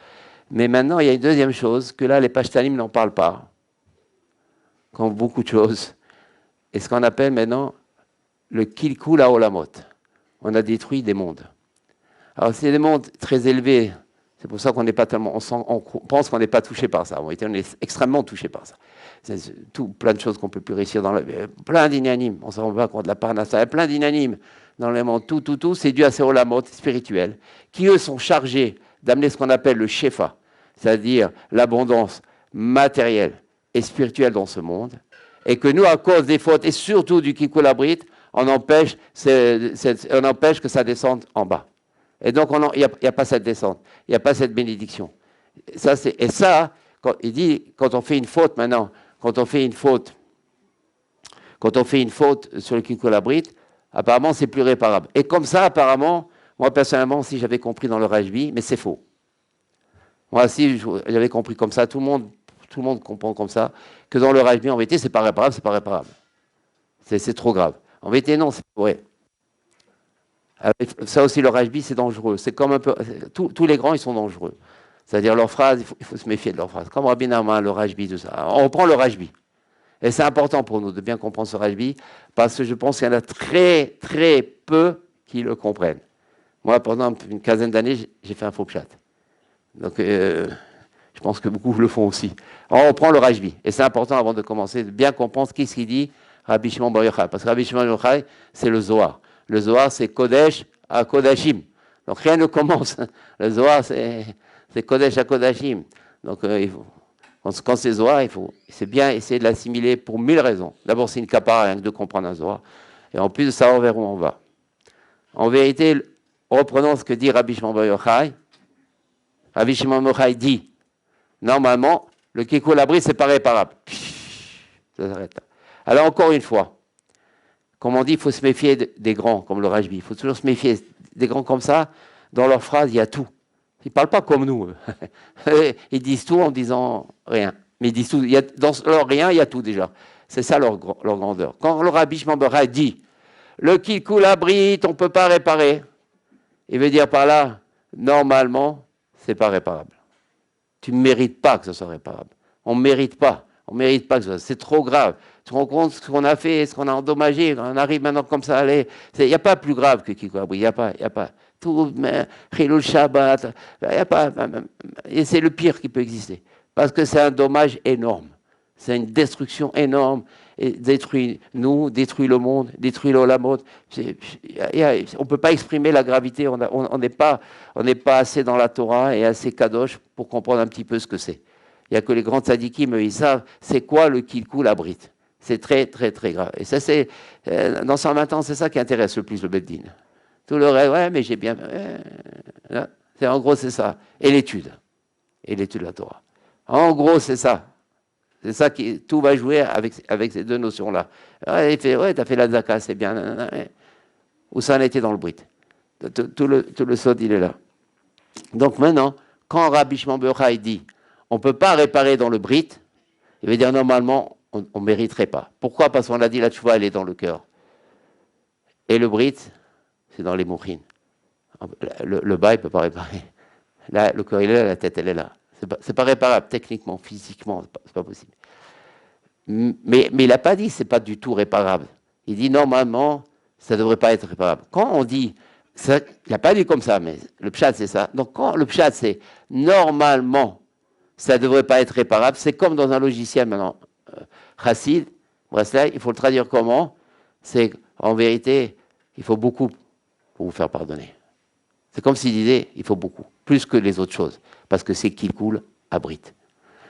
Mais maintenant, il y a une deuxième chose, que là, les Pashtanim n'en parlent pas, comme beaucoup de choses, et ce qu'on appelle maintenant le Kilkul HaOlamot. On a détruit des mondes. Alors, c'est des mondes très élevés, C'est pour ça qu'on n'est pas tellement, on pense qu'on n'est pas touché par ça. En réalité, on est extrêmement touché par ça. C'est plein de choses qu'on ne peut plus réussir dans la vie. Plein d'inanimes. On s'en rend pas compte de la parnassa. Il y a plein d'inanimes dans le monde. Tout, c'est dû à ces olamot spirituels qui, eux, sont chargés d'amener ce qu'on appelle le shefa, c'est-à-dire l'abondance matérielle et spirituelle dans ce monde. Et que nous, à cause des fautes et surtout du kikulabrit, on empêche que ça descende en bas. Et donc, il n'y a pas cette descente, il n'y a pas cette bénédiction. Et ça, il dit, quand on fait une faute maintenant, quand on fait une faute sur le kikulabrit, apparemment, c'est plus réparable. Et comme ça, apparemment, moi, personnellement, si j'avais compris dans le Rajbi, mais c'est faux. Moi, si j'avais compris comme ça, tout le monde comprend comme ça, que dans le Rajbi, en vérité, c'est pas réparable, c'est pas réparable. C'est trop grave. En vérité, non, c'est vrai. Ça aussi, le Rajbi, c'est dangereux. C'est comme un peu. Tous les grands, ils sont dangereux. C'est-à-dire, leurs phrases, il faut se méfier de leurs phrases. Comme Rabbi Nachman, le Rajbi, tout ça. On reprend le Rajbi. Et c'est important pour nous de bien comprendre ce Rajbi, parce que je pense qu'il y en a très, très peu qui le comprennent. Moi, pendant une quinzaine d'années, j'ai fait un faux pshat. Donc, je pense que beaucoup le font aussi. On reprend le Rajbi. Et c'est important, avant de commencer, de bien comprendre ce qu'il dit Rabbi Shimon Bar Yochai. Parce que Rabbi Shimon Bar Yochai, c'est le Zohar. Le Zohar, c'est Kodesh à Kodashim. Donc, rien ne commence. Le Zohar, c'est Kodesh à Kodashim. Donc, quand c'est Zohar, c'est bien essayer de l'assimiler pour 1000 raisons. D'abord, c'est une kapara, rien que de comprendre un Zohar. Et en plus de savoir vers où on va. En vérité, reprenons ce que dit Rabbi Shimon Bar Yochai. Rabbi Shimon Bar Yochai dit, normalement, le kikulabrit, c'est pas réparable. Ça s'arrête là. Alors, encore une fois, comme on dit, il faut se méfier des grands, comme le Rajbi. Il faut toujours se méfier des grands comme ça. Dans leurs phrases, il y a tout. Ils ne parlent pas comme nous. Ils disent tout en disant rien. Mais ils disent tout. Dans leur rien, il y a tout déjà. C'est ça leur grandeur. Quand le Rabbi Shimon Bar Yochai dit le kikulabrit, on ne peut pas réparer, il veut dire par là, normalement, ce n'est pas réparable. Tu ne mérites pas que ce soit réparable. On ne mérite pas. On ne mérite pas que ce soit. C'est trop grave. Tu te rends compte ce qu'on a fait, ce qu'on a endommagé. On arrive maintenant comme ça. Il n'y a pas plus grave que kikulabrit. Il n'y a pas. Tout, Chilul Shabbat. Il n'y a pas. Et c'est le pire qui peut exister. Parce que c'est un dommage énorme. C'est une destruction énorme. Et détruit nous, détruit le monde, détruit l'olamot. On ne peut pas exprimer la gravité. On n'est pas assez dans la Torah et assez kadosh pour comprendre un petit peu ce que c'est. Il n'y a que les grands tzadikim, ils savent c'est quoi le kikulabrit. C'est très, très, très grave. Et ça, c'est, dans 120 ans, c'est ça qui intéresse le plus le Beddin. Tout le reste, ouais, mais j'ai bien. En gros, c'est ça. Et l'étude de la Torah. En gros, c'est ça. C'est ça qui. Tout va jouer avec ces deux notions-là. Ouais, il fait, ouais, t'as fait la zaka, c'est bien. Où ça en était dans le brit. Tout le sod, il est là. Donc maintenant, quand Rabbi Shimon Bar Yochai dit on ne peut pas réparer dans le brit, il veut dire normalement, on ne mériterait pas. Pourquoi? Parce qu'on a dit la tchouva, elle est dans le cœur. Et le brit, c'est dans les mouchines. Le bas, il ne peut pas réparer. Là, le cœur, il est là, la tête, elle est là. C'est pas réparable, techniquement, physiquement, c'est pas possible. Mais il n'a pas dit c'est pas du tout réparable. Il dit normalement, ça ne devrait pas être réparable. Quand on dit, il n'a pas dit comme ça, mais le pshat, c'est ça. Donc quand le pshat, c'est normalement, ça ne devrait pas être réparable, c'est comme dans un logiciel maintenant. Chassid, Breslay, il faut le traduire comment? C'est en vérité, il faut beaucoup pour vous faire pardonner. C'est comme s'il disait, il faut beaucoup, plus que les autres choses, parce que c'est qu'il coule abrite.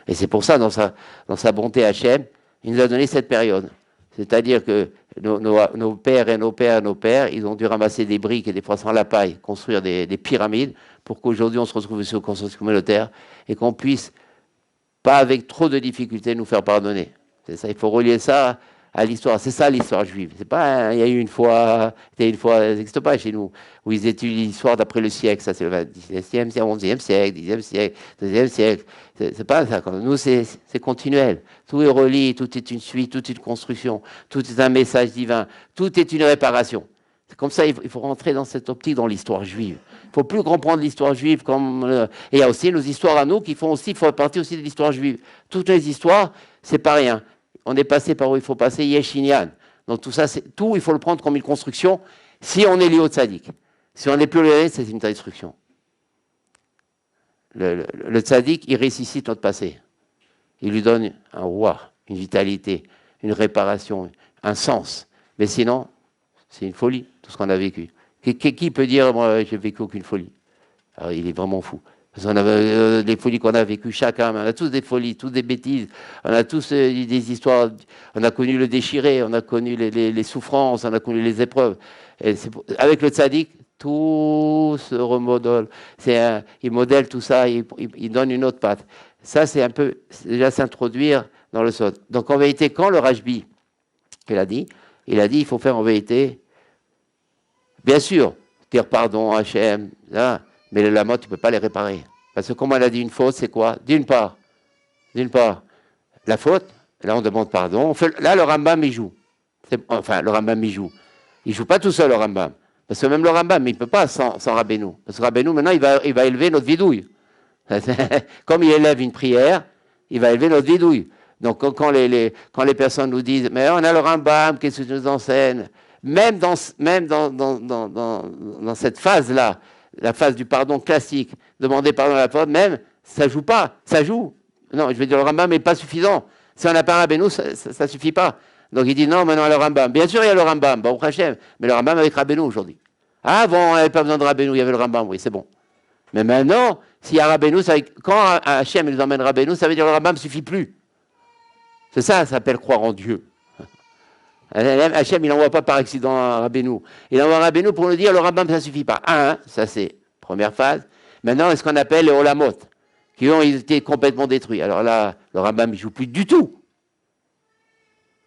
Et c'est pour ça, dans sa bonté Hachem, il nous a donné cette période. C'est-à-dire que nos pères et nos pères, ils ont dû ramasser des briques et des fois sans la paille, construire des pyramides, pour qu'aujourd'hui on se retrouve sur le consensus communautaire et qu'on puisse, pas avec trop de difficultés, nous faire pardonner. C'est ça, il faut relier ça à l'histoire. C'est ça l'histoire juive. C'est pas, il y a eu une fois, ça n'existe pas chez nous, où ils étudient l'histoire d'après le siècle. Ça, c'est le 17e siècle, 11e siècle, 10e siècle, 12e siècle. C'est pas ça. Nous, c'est continuel. Tout est relié, tout est une suite, tout est une construction, tout est un message divin, tout est une réparation. C'est comme ça, il faut rentrer dans cette optique, dans l'histoire juive. Il ne faut plus comprendre l'histoire juive comme... Et il y a aussi nos histoires à nous qui font partie aussi de l'histoire juive. Toutes les histoires, c'est pas rien. On est passé par où il faut passer, Yeshinyan. Donc tout ça, tout, il faut le prendre comme une construction. Si on est lié au tzaddik. Si on n'est plus lié, c'est une destruction. Le tzaddik, il ressuscite notre passé. Il lui donne un roi, une vitalité, une réparation, un sens. Mais sinon, c'est une folie, tout ce qu'on a vécu. Qui peut dire, moi, j'ai vécu aucune folie? Alors, il est vraiment fou. Parce qu'on a les folies qu'on a vécues chacun, on a tous des folies, tous des bêtises, on a tous des histoires, on a connu le déchiré, on a connu les souffrances, on a connu les épreuves. Avec le tzaddik, tout se remodèle. Il modèle tout ça, il donne une autre patte. Ça, c'est déjà s'introduire dans le sod. Donc en vérité, quand le Rajbi, il a dit, il faut faire en vérité, bien sûr, dire pardon à Hachem, là, mais les lamottes, tu ne peux pas les réparer. Parce que comme elle a dit une faute, c'est quoi? D'une part, la faute, là on demande pardon. Là, le Rambam, il joue. Enfin, le Rambam, il joue. Il ne joue pas tout seul, le Rambam. Parce que même le Rambam, il ne peut pas sans Rabbeinu. Parce que Rabbeinu, maintenant, il va élever notre vidouille. Comme il élève une prière, il va élever notre vidouille. Donc, quand les personnes nous disent, mais on a le Rambam, qu'est-ce que tu nous enseignes? Même dans cette phase-là, la phase du pardon classique, demander pardon à la faute, même, ça joue pas. Ça joue. Non, je vais dire, le Rambam n'est pas suffisant. Si on n'a pas Rabbeinu, ça ne suffit pas. Donc il dit, non, maintenant le Rambam. Bien sûr, il y a le Rambam, bon, Hachem, mais le Rambam avec Rabbeinu aujourd'hui. Avant, on n'avait pas besoin de Rabbeinu, il y avait le Rambam, oui, c'est bon. Mais maintenant, s'il y a Rabbeinu, quand Hachem nous emmène Rabbeinu, ça veut dire que le Rambam ne suffit plus. C'est ça s'appelle croire en Dieu. Hachem, il n'envoie pas par accident Rabbeinu. Il envoie Rabbeinu pour nous dire le Rambam, ça ne suffit pas. Ça c'est première phase. Maintenant, c'est ce qu'on appelle les Olamot, qui ont été complètement détruits. Alors là, le Rambam, il ne joue plus du tout.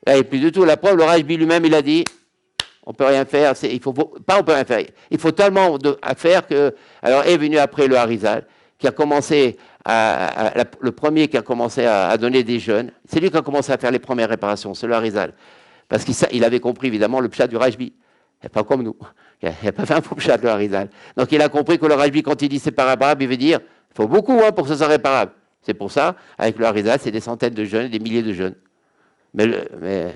Là, il plus du tout. La preuve, le Rajbi lui-même, il a dit, on ne peut rien faire. On peut rien faire. Il faut tellement à faire que... Alors est venu après le Harizal, qui a commencé le premier qui a commencé à donner des jeûnes. C'est lui qui a commencé à faire les premières réparations, c'est le Harizal. Parce qu'il avait compris, évidemment, le pshat du Rajbi. Il n'est pas comme nous. Il n'a pas fait un faux pshat, le Harizal. Donc, il a compris que le Rajbi, quand il dit c'est pas réparable, il veut dire il faut beaucoup pour que ce soit réparable. C'est pour ça, avec le Harizal, c'est des centaines de jeunes, des milliers de jeunes. Mais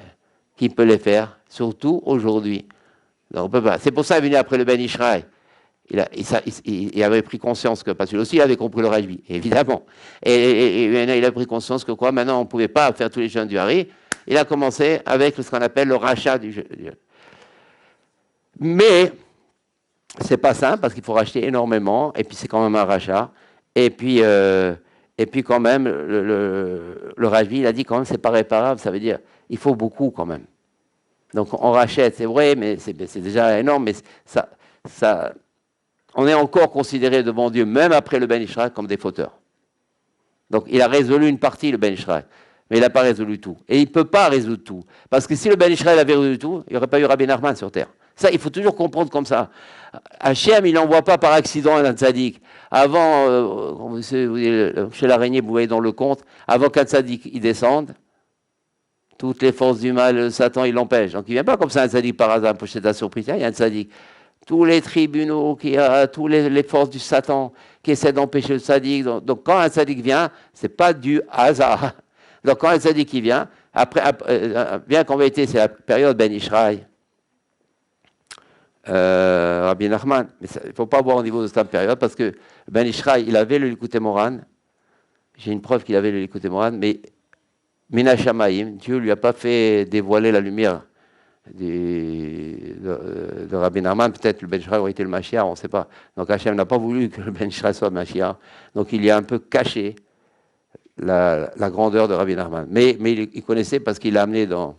qui peut les faire? Surtout aujourd'hui. Donc, on peut pas. C'est pour ça qu'il est venu après le Ben Ishraï. Il avait pris conscience que, parce que lui aussi, il avait compris le Rajbi, évidemment. Et il a pris conscience que quoi, maintenant, on ne pouvait pas faire tous les jeunes du Hari. Il a commencé avec ce qu'on appelle le rachat du jeu. Mais, c'est pas simple, parce qu'il faut racheter énormément, et puis c'est quand même un rachat. Et puis quand même, le Rajbi, il a dit quand même, c'est pas réparable, ça veut dire, il faut beaucoup quand même. Donc on rachète, c'est vrai, mais c'est déjà énorme, mais on est encore considéré devant Dieu, même après le Ben Ishraï, comme des fauteurs. Donc il a résolu une partie, le Ben Ishraï, mais il n'a pas résolu tout. Et il ne peut pas résoudre tout. Parce que si le Ben Ishraï avait résolu tout, il n'y aurait pas eu Rabbi Nachman sur terre. Ça, il faut toujours comprendre comme ça. Hachem, il n'envoie pas par accident un tzaddik. Avant, chez l'araignée, vous voyez dans le conte, avant qu'un tzaddik il descende, toutes les forces du mal, Satan, il l'empêche. Donc il ne vient pas comme ça un tzaddik par hasard pour jeter la surprise. Il y a un tzaddik. Tous les tribunaux, toutes les forces du Satan qui essaient d'empêcher le tzaddik. Donc quand un tzaddik vient, ce n'est pas du hasard. Donc quand un tzaddik vient, bien qu'en vérité c'est la période Ben Ishraï, Rabbi Nachman, mais il ne faut pas voir au niveau de cette période parce que Ben Ishraï, il avait le Likutei Moran. J'ai une preuve qu'il avait le Likutei Moran, mais Mina Shamayim, Dieu ne lui a pas fait dévoiler la lumière de Rabbi Nachman. Peut-être le Ben Ishraï aurait été le Mashiach, on ne sait pas. Donc Hachem n'a pas voulu que le Ben Ishraï soit le Mashiach. Donc il y a un peu caché la grandeur de Rabbi Nachman. Mais il connaissait parce qu'il l'a amené dans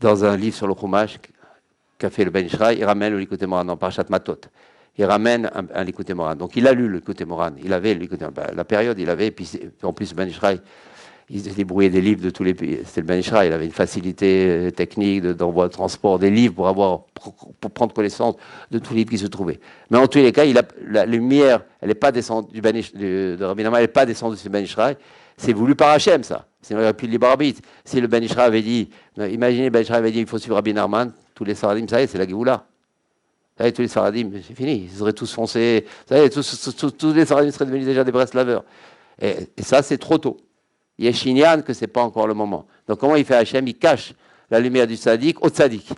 un livre sur le Chumash qu'a fait le Ben Ishraï. Il ramène le Likutei Moran dans Parashat Matot. Il ramène un Likutei Moran. Donc il a lu le Likutei Moran. Il avait le Likutei Moran. La période, il avait. Et puis en plus, Ben Ishraï, il se débrouillait des livres de tous les pays. C'était le Ben Ishraï. Il avait une facilité technique d'envoi de transport des livres pour prendre connaissance de tous les livres qui se trouvaient. Mais en tous les cas, la lumière, elle n'est pas descendue de Rabbi Nachman, elle n'est pas descendue sur Ben Ishraï. C'est voulu par Hachem, ça. Sinon, il n'y aurait plus de libre arbitre. Si le Ben Ishraï avait dit, imaginez, Ben Ishraï avait dit, il faut suivre Rabbi Nachman, tous les Saradim, ça y est, c'est la Géoula. Ça y est, tous les Saradim, c'est fini. Ils seraient tous foncés. Ça y est, tous les Saradim seraient devenus déjà des Breslaveurs. Et ça, c'est trop tôt. Il y a Shinyan que ce n'est pas encore le moment. Donc, comment il fait Hachem? Il cache la lumière du tzaddik au tzaddik.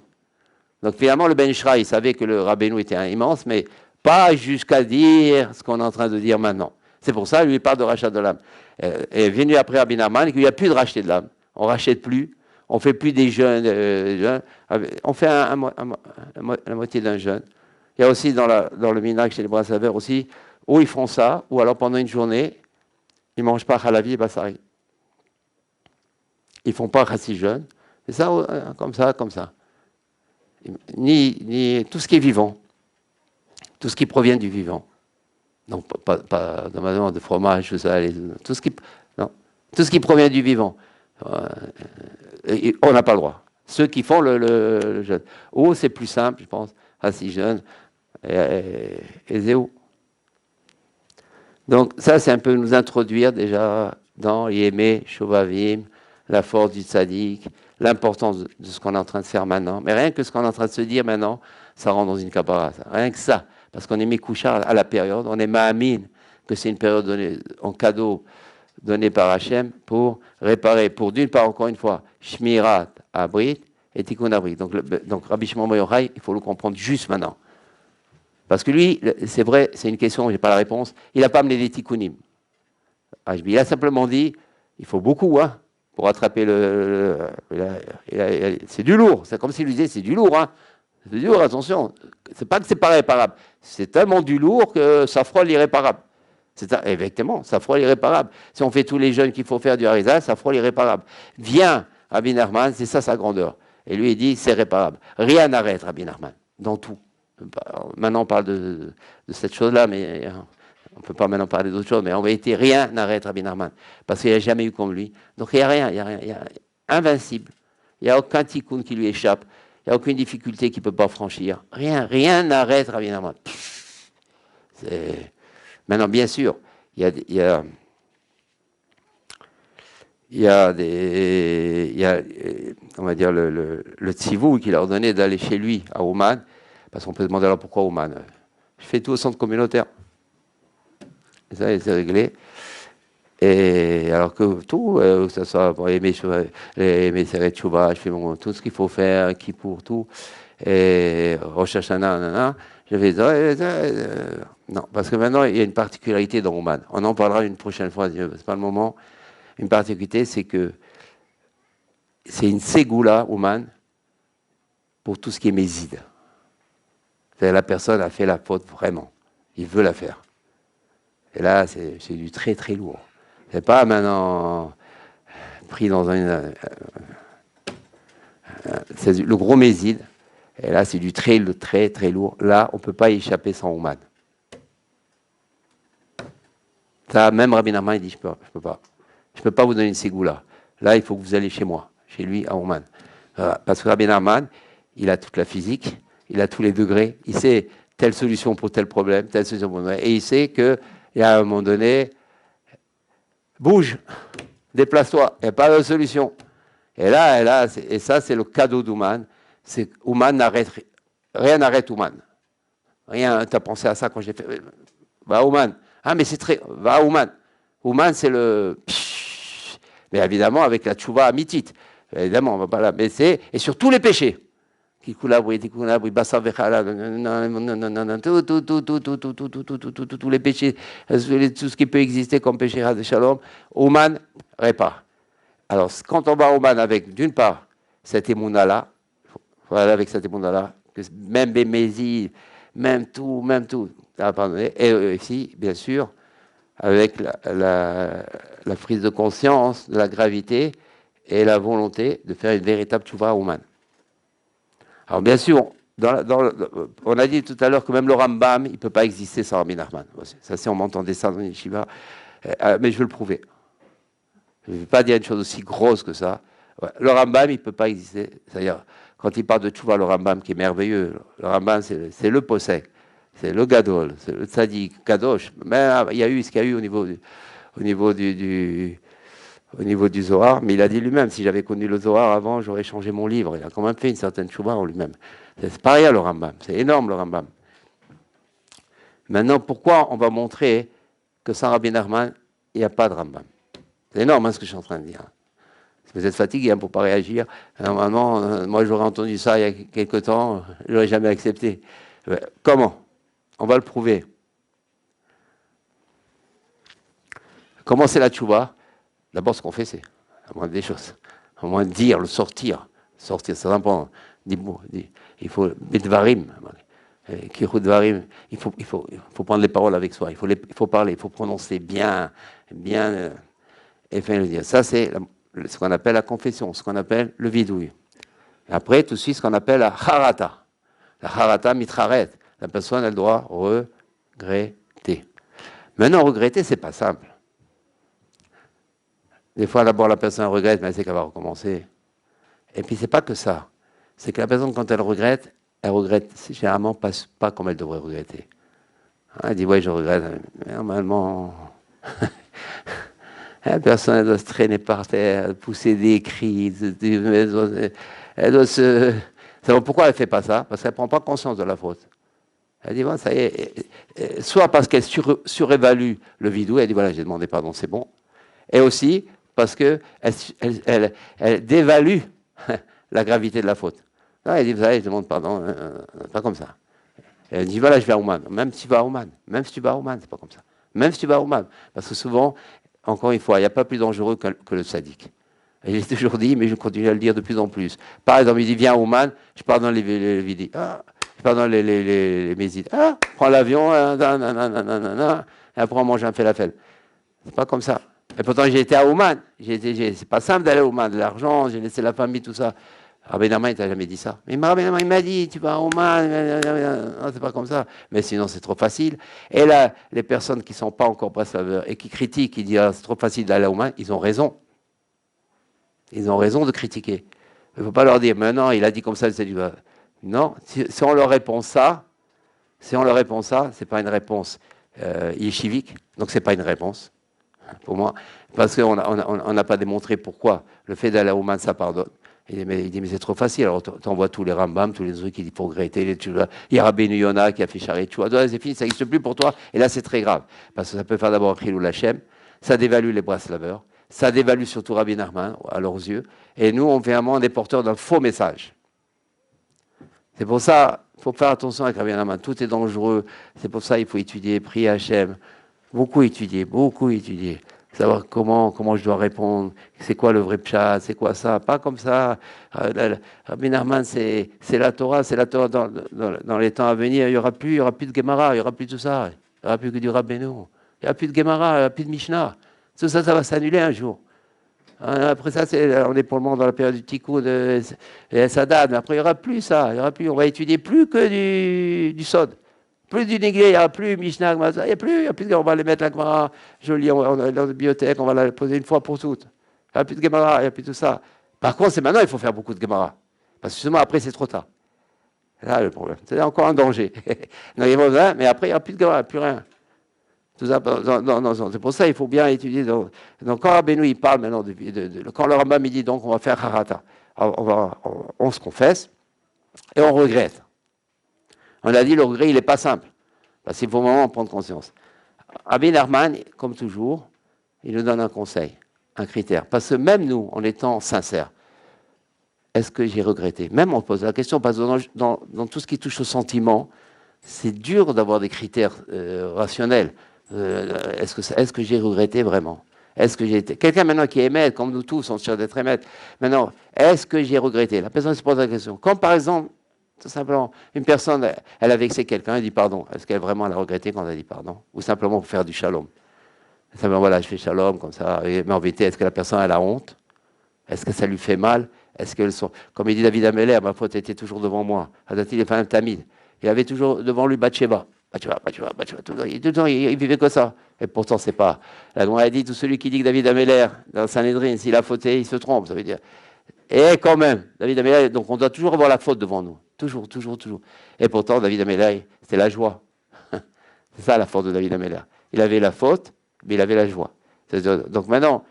Donc, finalement, le Ben Ishraï, il savait que le Rabbeinu était immense, mais pas jusqu'à dire ce qu'on est en train de dire maintenant. C'est pour ça qu'il lui parle de rachat de l'âme. Et venu après Rabbi Nachman, qu'il n'y a plus de racheter de l'âme. On ne rachète plus, on ne fait plus des jeûnes, on fait la moitié d'un jeûne. Il y a aussi dans le minhag chez les brassaveurs aussi, où ils font ça, ou alors pendant une journée, ils ne mangent pas halavi et bassari. Ils ne font pas chassi jeûne. C'est ça, comme ça, comme ça. Ni tout ce qui est vivant, tout ce qui provient du vivant. Donc, pas de fromage, tout ça, tout ce qui provient du vivant. On n'a pas le droit. Ceux qui font le jeûne. Ou c'est plus simple, je pense, chassi jeûne et zéou. Donc, ça, c'est un peu nous introduire déjà dans Yémé, Shovavim, la force du tzaddik, l'importance de ce qu'on est en train de faire maintenant. Mais rien que ce qu'on est en train de se dire maintenant, ça rentre dans une kapara. Rien que ça. Parce qu'on est Mekouchar à la période, on est Mahamin, que c'est une période donnée en cadeau, donnée par Hachem pour réparer, pour d'une part, encore une fois, Shmirat Abrit et Tikkun Abrit. Donc Rabbi Shimon Bar Yochai, il faut le comprendre juste maintenant. Parce que lui, c'est vrai, c'est une question, je n'ai pas la réponse, il n'a pas amené des tikkunim. Il a simplement dit, il faut beaucoup, hein, pour attraper c'est du lourd. C'est comme s'il lui disait, c'est du lourd, hein. C'est du lourd, attention. C'est pas que c'est pas réparable. C'est tellement du lourd que ça frôle l'irréparable. Effectivement, ça frôle l'irréparable. Si on fait tous les jeûnes qu'il faut faire du harizal, ça frôle l'irréparable. Viens, Rabbi Nachman, c'est ça sa grandeur. Et lui, il dit, c'est réparable. Rien n'arrête, Rabbi Nachman, dans tout. Maintenant, on parle de cette chose-là, mais on ne peut pas maintenant parler d'autre chose. Mais en vérité, rien n'arrête Rabbi Nachman, parce qu'il n'y a jamais eu comme lui. Donc, il n'y a rien, il y a invincible. Il n'y a aucun tikkun qui lui échappe. Il n'y a aucune difficulté qu'il ne peut pas franchir. Rien n'arrête Rabbi Nachman. Maintenant, bien sûr, il y a on va dire, le tzivou qu'il a ordonné d'aller chez lui, à Ouman, parce qu'on peut demander alors pourquoi Ouman. Je fais tout au centre communautaire. Et ça, c'est réglé. Et alors que tout, que ce soit pour aimer Seret Chouva, je fais tout ce qu'il faut faire, qui pour tout, et Rosh Hashanah, je vais non, parce que maintenant, il y a une particularité dans Ouman. On en parlera une prochaine fois, c'est pas le moment. Une particularité, c'est que c'est une ségoula, Ouman, pour tout ce qui est méside. C'est-à-dire la personne a fait la faute vraiment. Il veut la faire. Et là, c'est du très très lourd. C'est pas maintenant pris dans c'est le gros méside. Et là, c'est du très très lourd. Là, on ne peut pas y échapper sans Ouman. Ça, même Rabbi Nachman, il dit, je peux pas. Je ne peux pas vous donner une ségoula. Là, il faut que vous allez chez moi, chez lui, à Ouman. Parce que Rabbi Nachman, il a toute la physique, il a tous les degrés, il sait telle solution pour tel problème, telle solution pour tel problème. Et il sait qu'il y a un moment donné, bouge, déplace-toi, il n'y a pas de solution. Et là, et ça, c'est le cadeau d'Ouman. C'est Ouman n'arrête, rien n'arrête Ouman. Rien, tu as pensé à ça quand j'ai fait. Va Ouman. Ah, mais c'est très. Va Ouman. Ouman, c'est le. Mais évidemment, avec la tchouva amitit. Évidemment, on va pas là. Mais c'est. Et sur tous les péchés. Tous les péchés, tout ce qui peut exister comme péché de Shalom, Ouman répare. Alors, quand on va au Ouman avec, d'une part, cette émouna-là, voilà, avec cette émouna-là, même Bémézi, même tout, et ici, bien sûr, avec la prise de conscience de la gravité et la volonté de faire une véritable tchouva au Ouman. Alors, bien sûr, on a dit tout à l'heure que même le Rambam, il ne peut pas exister sans Rabbi Nachman. Ça, c'est on m'entendait ça dans les yeshivas, mais je veux le prouver. Je ne vais pas dire une chose aussi grosse que ça. Ouais. Le Rambam, il ne peut pas exister. C'est-à-dire, quand il parle de Tchouva, le Rambam qui est merveilleux, le Rambam, c'est le Posek, c'est le Gadol, c'est le Tzadik, Kadosh. Mais il y a eu ce qu'il y a eu au niveau du Zohar, mais il a dit lui-même, si j'avais connu le Zohar avant, j'aurais changé mon livre. Il a quand même fait une certaine Tchouva en lui-même. C'est pas rien le Rambam, c'est énorme le Rambam. Maintenant, pourquoi on va montrer que sans Rabbi Nachman, il n'y a pas de Rambam? C'est énorme ce que je suis en train de dire. Si vous êtes fatigué pour ne pas réagir, normalement, moi j'aurais entendu ça il y a quelque temps, je n'aurais jamais accepté. Comment? On va le prouver. Comment c'est la tchouba? D'abord, ce qu'on fait, c'est à moins des choses. À moins de dire, le sortir. Sortir, c'est important. Il faut Bedvarim. Il faut prendre les paroles avec soi. Il faut parler, il faut prononcer bien, et enfin le dire. Ça, c'est ce qu'on appelle la confession, ce qu'on appelle le vidouille. Et après, tout de suite, ce qu'on appelle la harata. La harata mitraret. La personne, elle doit regretter. Maintenant, regretter, c'est pas simple. Des fois, d'abord, la personne regrette, mais elle sait qu'elle va recommencer. Et puis, c'est pas que ça. C'est que la personne, quand elle regrette généralement pas comme elle devrait regretter. Elle dit, ouais, je regrette. Mais normalement, la personne, elle doit se traîner par terre, pousser des cris. Elle doit se... Pourquoi elle ne fait pas ça? Parce qu'elle ne prend pas conscience de la faute. Elle dit, bon, ça y est. Soit parce qu'elle surévalue le vidou, elle dit, voilà, j'ai demandé pardon, c'est bon. Et aussi parce qu'elle dévalue la gravité de la faute. Là, elle dit, vous savez, je demande pardon, pas comme ça. Et elle dit, voilà, je vais à Ouman. Même si tu vas à Ouman, c'est pas comme ça. Même si tu vas à Ouman. Parce que souvent, encore une fois, il n'y a pas plus dangereux que le sadique. Et j'ai toujours dit, mais je continue à le dire de plus en plus. Par exemple, il dit, viens à Ouman, je pars dans les vidis. Je pars dans les mésides. Prends l'avion, et après on mange un falafel. C'est pas comme ça. Et pourtant, j'ai été à Ouman. C'est pas simple d'aller à Ouman, de l'argent, j'ai laissé la famille, tout ça. Rabbi Nachman, il t'a jamais dit ça. Mais Rabbi Nachman, il m'a dit, tu vas à Ouman, non, c'est pas comme ça. Mais sinon, c'est trop facile. Et là, les personnes qui ne sont pas encore breslaveurs et qui critiquent, qui disent, c'est trop facile d'aller à Ouman, ils ont raison. Ils ont raison de critiquer. Il ne faut pas leur dire, mais non, il a dit comme ça, c'est du... Non, si on leur répond ça, ce n'est pas une réponse yeshivique, donc ce n'est pas une réponse, pour moi, parce qu'on n'a pas démontré pourquoi le fait d'aller à Ouman, ça pardonne. Il dit, mais c'est trop facile. Alors, tu envoies tous les Rambam, tous les trucs qui disent pour regretter. Il y a Rabbi Yona qui a fait charrer tout. C'est fini, ça n'existe plus pour toi. Et là, c'est très grave. Parce que ça peut faire d'abord un Chilou Lachem. Ça dévalue les Breslaveurs. Ça dévalue surtout Rabbi Nachman, à leurs yeux. Et nous, on est porteurs d'un faux message. C'est pour ça, il faut faire attention avec Rabbi Nachman. Tout est dangereux. C'est pour ça qu'il faut étudier, prier Hachem. Beaucoup étudier. Savoir comment je dois répondre, c'est quoi le vrai pshat, c'est quoi ça, pas comme ça. Rabbi Nachman, c'est la Torah, dans les temps à venir, il n'y aura plus de Gemara, il n'y aura plus de tout ça, il n'y aura plus que du Rabbeinu, il n'y aura plus de Gemara, il n'y aura plus de Mishnah. Tout ça, ça va s'annuler un jour. Après ça, on est pour le moment dans la période du Tikkun et Sadat, mais après il n'y aura plus ça, on va étudier plus que du Sod. Plus du Négué, il n'y a plus Mishnah, il n'y a plus, on va les mettre la Gemara jolie, dans la bibliothèque, on va la poser une fois pour toutes. Il n'y a plus de Gemara, il n'y a plus tout ça. Par contre, c'est maintenant il faut faire beaucoup de Gemara. Parce que justement, après, c'est trop tard. Là, le problème. C'est encore un danger. Non, mais après, il n'y a plus de Gemara, plus rien. Tout ça, non, c'est pour ça qu'il faut bien étudier. Donc quand Rabbeinu, il parle maintenant, quand le Rambam, il dit, donc, on va faire Harata. On se confesse et on regrette. On a dit, le regret, il n'est pas simple. Parce qu'il faut vraiment en prendre conscience. Rabbi Nachman, comme toujours, il nous donne un conseil, un critère. Parce que même nous, en étant sincères, est-ce que j'ai regretté? Même on pose la question, parce que dans tout ce qui touche au sentiment, c'est dur d'avoir des critères rationnels. Est-ce que j'ai regretté vraiment? Est-ce que j'ai été... Quelqu'un maintenant qui est maître, comme nous tous, on cherche d'être maître. Maintenant, est-ce que j'ai regretté? La personne se pose la question. Comme par exemple, tout simplement, une personne, elle a vexé quelqu'un, elle dit pardon. Est-ce qu'elle vraiment l'a regretté quand elle a dit pardon? Ou simplement pour faire du shalom? Simplement, voilà, je fais shalom, comme ça. Mais en vérité, est-ce que la personne, elle a honte? Est-ce que ça lui fait mal? Est-ce qu'elles sont... Comme il dit David Ameller, ma faute était toujours devant moi. Hadati, il est un tamid. Il avait toujours devant lui Bathsheba. Il vivait que ça. Et pourtant, c'est pas... La Gemara a dit, tout celui qui dit que David Ameller, dans Sanhedrin, s'il a fauté, il se trompe, ça veut dire... Et quand même, David Ameller, donc on doit toujours avoir la faute devant nous. Toujours. Et pourtant, David Ameller, c'était la joie. C'est ça la force de David Ameller. Il avait la faute, mais il avait la joie. Donc maintenant,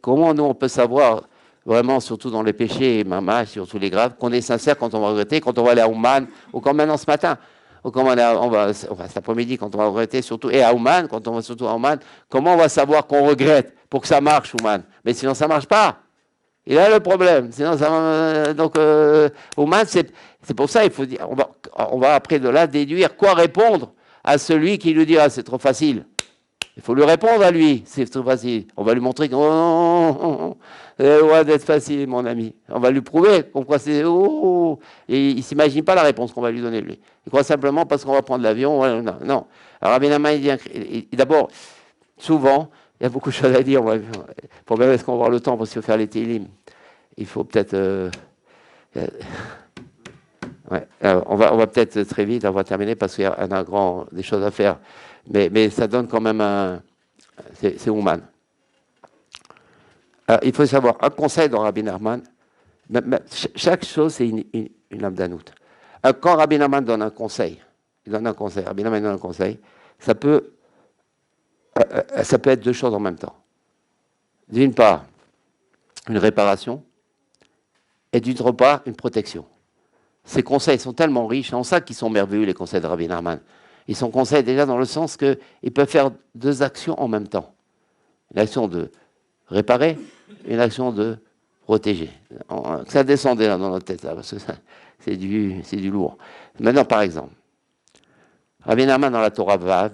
comment nous on peut savoir, vraiment, surtout dans les péchés, surtout les graves, qu'on est sincère quand on va regretter, quand on va aller à Ouman, ou quand maintenant ce matin, ou quand on va cet après-midi, quand on va regretter, surtout, et à Ouman, quand on va surtout à Ouman, comment on va savoir qu'on regrette pour que ça marche, Ouman? Mais sinon, ça ne marche pas. Il a le problème. Sinon, donc, Ouman, c'est pour ça, il faut dire, on va après de là déduire quoi répondre à celui qui lui dit « Ah, c'est trop facile ». Il faut lui répondre à lui, c'est trop facile. On va lui montrer que c'est loin d'être facile, mon ami. On va lui prouver pourquoi c'est et il ne s'imagine pas la réponse qu'on va lui donner, lui. Il croit simplement parce qu'on va prendre l'avion. Non, non. Alors, Rabbi Nachman, il dit d'abord, souvent, il y a beaucoup de choses à dire. Le problème, est-ce qu'on va avoir le temps pour se faire les télim? Il faut peut-être. Ouais. Alors, on va peut-être très vite, on va terminer parce qu'il y a des choses à faire. Mais ça donne quand même c'est humain. Il faut savoir, un conseil dans Rabbi Nachman, chaque chose c'est une abdanout. Quand Rabbi Nachman donne un conseil, Rabbi Nachman donne un conseil, ça peut être deux choses en même temps. D'une part, une réparation, et d'autre part, une protection. Ces conseils sont tellement riches, c'est en ça qu'ils sont merveilleux, les conseils de Rabbi Nachman. Ils sont conseils déjà dans le sens qu'ils peuvent faire deux actions en même temps. Une action de réparer, une action de protéger. Ça descendait là dans notre tête, là, parce que c'est du lourd. Maintenant, par exemple, Rabbi Nachman dans la Torah Vav,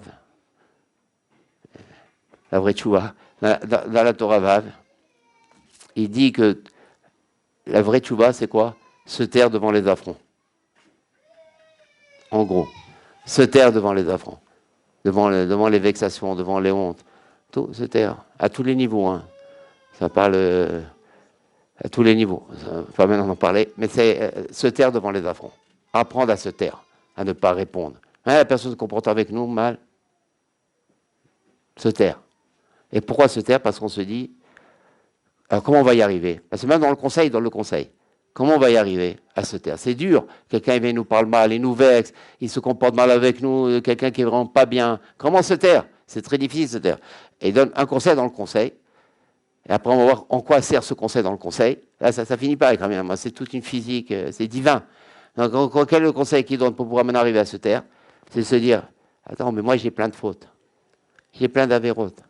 la vraie tchouva, dans la Torah Vav, il dit que la vraie tchouva, c'est quoi? Se taire devant les affronts. En gros, se taire devant les affronts, devant les vexations, devant les hontes. Tout se taire, à tous les niveaux. Hein. Ça parle à tous les niveaux. Pas maintenant en parler, mais c'est se taire devant les affronts. Apprendre à se taire, à ne pas répondre. Hein, la personne se comporte avec nous mal, se taire. Et pourquoi se taire? Parce qu'on se dit, alors comment on va y arriver? Parce que même dans le conseil, comment on va y arriver à se taire? C'est dur. Quelqu'un vient nous parle mal, il nous vexe, il se comporte mal avec nous, quelqu'un qui est vraiment pas bien. Comment se taire? C'est très difficile de se taire. Et il donne un conseil dans le conseil. Et après, on va voir en quoi sert ce conseil dans le conseil. Là, ça finit pas avec Rabbi Nachman. C'est toute une physique, c'est divin. Donc, quel est le conseil qu'il donne pour pouvoir maintenant arriver à se taire? C'est de se dire, attends, mais moi j'ai plein de fautes. J'ai plein d'avérotes.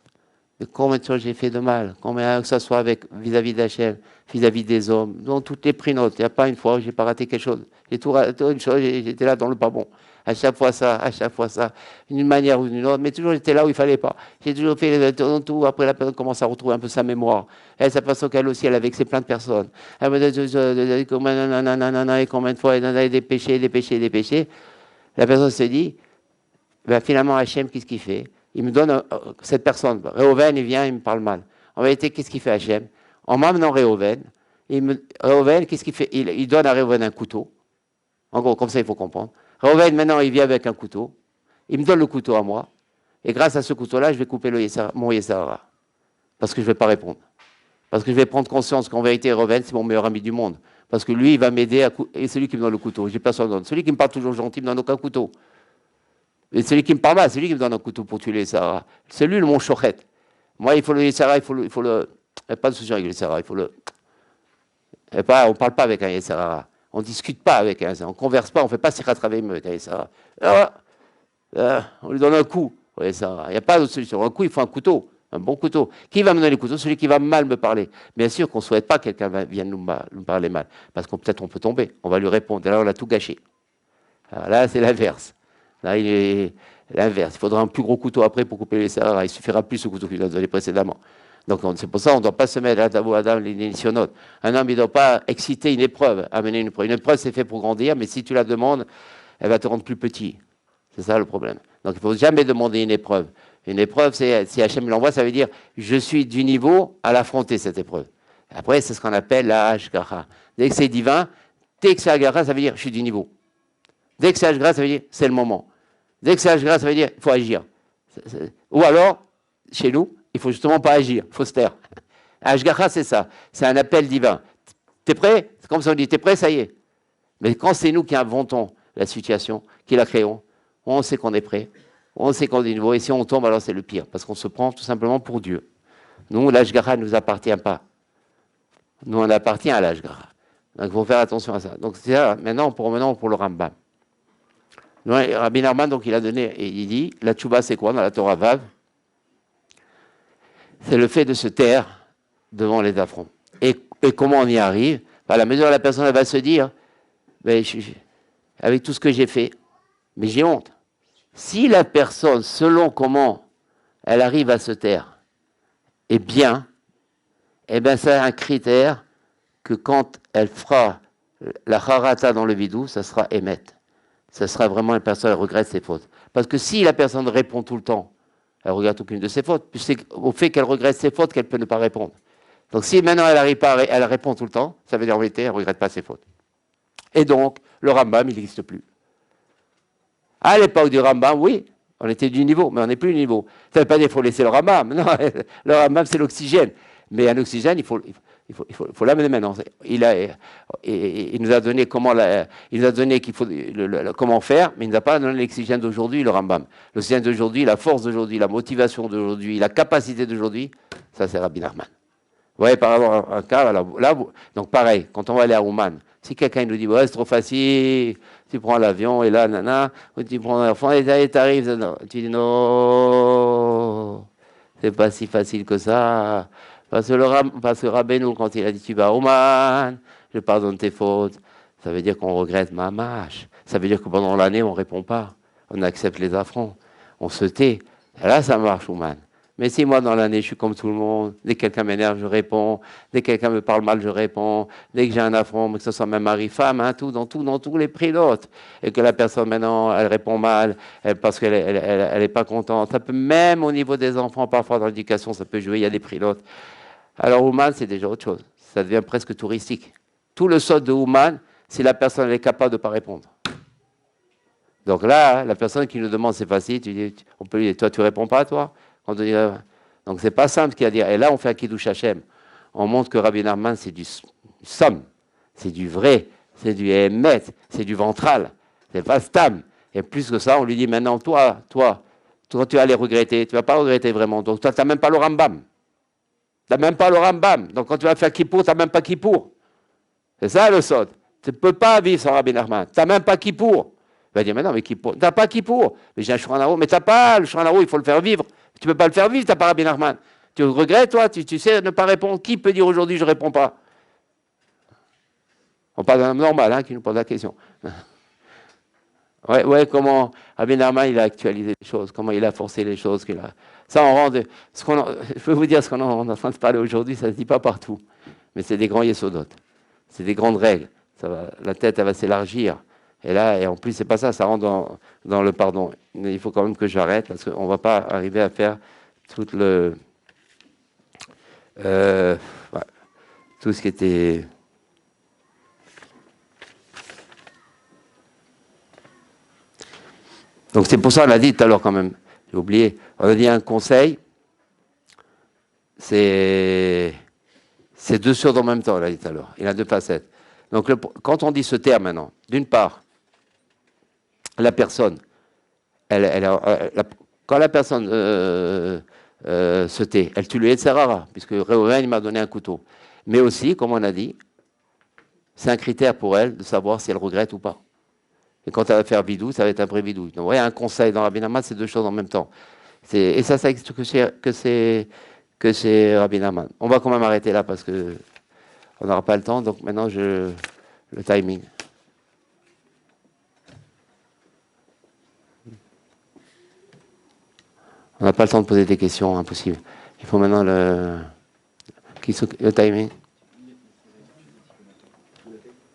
Mais combien de choses j'ai fait de mal, combien que ce soit vis-à-vis d'Hachem, vis-à-vis des hommes, dans toutes les prinotes. Il n'y a pas une fois où j'ai pas raté quelque chose. J'ai tout raté une chose, j'étais là dans le pas bon. À chaque fois ça, d'une manière ou d'une autre, mais toujours j'étais là où il fallait pas. J'ai toujours fait tout. Après la personne commence à retrouver un peu sa mémoire. Elle s'aperçoit qu'elle aussi, elle a vexé plein de personnes. Elle me dit combien de fois elle a des péchés. La personne se dit, ben finalement Hachem, qu'est-ce qu'il fait? Il me donne cette personne, Réhouven, il vient, il me parle mal. En vérité, qu'est-ce qu'il fait Hachem? En m'amenant Réhouven, Réhouven, qu'est-ce qu'il fait? Il donne à Réhouven un couteau. En gros, comme ça, il faut comprendre. Réhouven, maintenant, il vient avec un couteau. Il me donne le couteau à moi. Et grâce à ce couteau-là, je vais couper mon Yessara. Parce que je ne vais pas répondre. Parce que je vais prendre conscience qu'en vérité, Réhouven, c'est mon meilleur ami du monde. Parce que lui, il va m'aider et c'est lui qui me donne le couteau. J'ai personne d'autre. Celui qui me parle toujours gentil, il ne me donne aucun couteau. Et celui qui me parle mal, c'est lui qui me donne un couteau pour tuer les Sahara. C'est lui, mon chochet. Moi, il faut le Yessara, il faut le. Il n'y a pas de souci avec le Yessara, il faut le. On ne parle pas avec un Yessara. On ne discute pas avec un Yessara. On ne converse pas, on ne fait pas Sikhat Ravim avec un Yessara. On lui donne un coup au Yessara. Il n'y a pas d'autre solution. Un coup, il faut un couteau, un bon couteau. Qui va me donner le couteau? Celui qui va mal me parler. Bien sûr qu'on ne souhaite pas que quelqu'un vienne nous parler mal. Parce qu'on peut-être on peut tomber. On va lui répondre. Et là, on a tout gâché. Alors là, c'est l'inverse. Là, il est l'inverse. Il faudra un plus gros couteau après pour couper les Sahara. Il suffira plus ce couteau qu'il a donné précédemment. Donc, c'est pour ça qu'on ne doit pas se mettre à Tabo Adam, l'initiationnote. Un homme, il ne doit pas exciter une épreuve, amener une épreuve. Une épreuve, c'est fait pour grandir, mais si tu la demandes, elle va te rendre plus petit. C'est ça le problème. Donc, il ne faut jamais demander une épreuve. Une épreuve, c'est, si Hachem l'envoie, ça veut dire je suis du niveau à l'affronter, cette épreuve. Après, c'est ce qu'on appelle la Hashgacha. Dès que c'est divin, dès que c'est Hashgacha, ça veut dire je suis du niveau. Dès que c'est Hashgacha, ça veut dire c'est le moment. Dès que c'est Hashgacha, ça veut dire il faut agir. Ou alors, chez nous, il ne faut justement pas agir, il faut se taire. Hashgacha, c'est ça. C'est un appel divin. T'es prêt? C'est comme ça on dit, t'es prêt? Ça y est. Mais quand c'est nous qui inventons la situation, qui la créons, on sait qu'on est prêt, on sait qu'on est nouveau, et si on tombe, alors c'est le pire, parce qu'on se prend tout simplement pour Dieu. Nous, l'Hashgacha ne nous appartient pas. Nous, on appartient à l'Hashgacha. Donc, il faut faire attention à ça. Donc, c'est ça, maintenant pour le Rambam. Rabbi Nachman, donc, il a donné, et il dit, la tchouba, c'est quoi dans la Torah Vav? C'est le fait de se taire devant les affronts. Et comment on y arrive? À la mesure où la personne elle va se dire, ben, avec tout ce que j'ai fait, mais j'ai honte. Si la personne, selon comment elle arrive à se taire, est bien, eh bien, c'est un critère que quand elle fera la harata dans le vidou, ça sera émet. Ça sera vraiment une personne qui regrette ses fautes. Parce que si la personne répond tout le temps, elle regrette aucune de ses fautes. Puis c'est au fait qu'elle regrette ses fautes qu'elle peut ne pas répondre. Donc si maintenant elle arrive pas, elle répond tout le temps, ça veut dire en vérité, elle ne regrette pas ses fautes. Et donc, le Rambam, il n'existe plus. À l'époque du Rambam, oui, on était du niveau, mais on n'est plus du niveau. Ça ne veut pas dire qu'il faut laisser le Rambam. Non, le Rambam, c'est l'oxygène. Mais un oxygène, il faut l'amener maintenant. Il nous a donné comment faire, mais il ne nous a pas donné l'oxygène d'aujourd'hui, le Rambam. L'oxygène d'aujourd'hui, la force d'aujourd'hui, la motivation d'aujourd'hui, la capacité d'aujourd'hui, ça c'est Rabbi Nachman. Vous voyez, par rapport à un cas, là, donc pareil, quand on va aller à Ouman, si quelqu'un nous dit, ouais, c'est trop facile, tu prends l'avion et là, nana, ou tu prends l'enfant et t'arrives, tu dis non, c'est pas si facile que ça. Parce que Rabbeinu, quand il a dit tu vas à Ouman, je pardonne tes fautes, ça veut dire qu'on regrette ma mâche. Ça veut dire que pendant l'année, on ne répond pas. On accepte les affronts. On se tait. Et là, ça marche, Ouman. Mais si moi, dans l'année, je suis comme tout le monde, dès que quelqu'un m'énerve, je réponds. Dès que quelqu'un me parle mal, je réponds. Dès que j'ai un affront, que ce soit même mari-femme, hein, dans tous les prix d'autres. Et que la personne, maintenant, elle répond mal parce qu'elle n'est pas contente. Ça peut, même au niveau des enfants, parfois dans l'éducation, ça peut jouer, il y a des prix d'autres. Alors, Ouman, c'est déjà autre chose. Ça devient presque touristique. Tout le sort de Ouman, si la personne est capable de ne pas répondre. Donc là, la personne qui nous demande, c'est facile, on peut lui dire, toi, tu ne réponds pas, toi? Donc c'est pas simple ce qu'il y a à dire. Et là, on fait un Kiddush Hashem. On montre que Rabbi Nachman, c'est du somme, c'est du vrai, c'est du émet, c'est du ventral, c'est pas stam. Et plus que ça, on lui dit maintenant, toi, tu vas les regretter, tu vas pas regretter vraiment. Donc toi, tu n'as même pas le Rambam. Tu n'as même pas le Rambam. Donc quand tu vas faire Kippour, tu n'as même pas Kippour. C'est ça le sod. Tu ne peux pas vivre sans Rabbi Nachman. Tu n'as même pas Kippour. Il va dire, mais non, mais Kippour. Tu n'as pas Kippour. Mais j'ai un Shulchan Aroukh. Mais tu n'as pas le Shulchan Aroukh, il faut le faire vivre. Tu ne peux pas le faire vivre, tu n'as pas Rabbi Nachman. Tu regrettes, toi, tu sais ne pas répondre. Qui peut dire aujourd'hui, je ne réponds pas? On parle d'un homme normal qui nous pose la question. Ouais, comment Rabbi Nachman, il a actualisé les choses, comment il a forcé les choses. Ça, on rend je peux vous dire, ce qu'on est en train de parler aujourd'hui, ça ne se dit pas partout. Mais c'est des grands yesodotes. C'est des grandes règles. La tête, elle va s'élargir. Et là, et en plus, c'est pas ça, ça rentre dans le pardon. Mais il faut quand même que j'arrête, parce qu'on ne va pas arriver à faire tout ce qui était... Donc c'est pour ça qu'on a dit tout à l'heure quand même, j'ai oublié, on a dit un conseil, c'est 2 choses en même temps, on l'a dit tout à l'heure, il a 2 facettes. Donc quand on dit ce terme maintenant, d'une part, la personne, quand la personne se tait, elle tue le Yetzerara, puisque Réhouven il m'a donné un couteau. Mais aussi, comme on a dit, c'est un critère pour elle de savoir si elle regrette ou pas. Et quand elle va faire vidou, ça va être un vrai vidou. Donc, vous voyez, un conseil dans Rabbi Nachman, c'est 2 choses en même temps. Et ça existe que c'est Rabbi Nachman. On va quand même arrêter là parce que on n'aura pas le temps. Donc maintenant, le timing. On n'a pas le temps de poser des questions, impossible. Il faut maintenant le timing.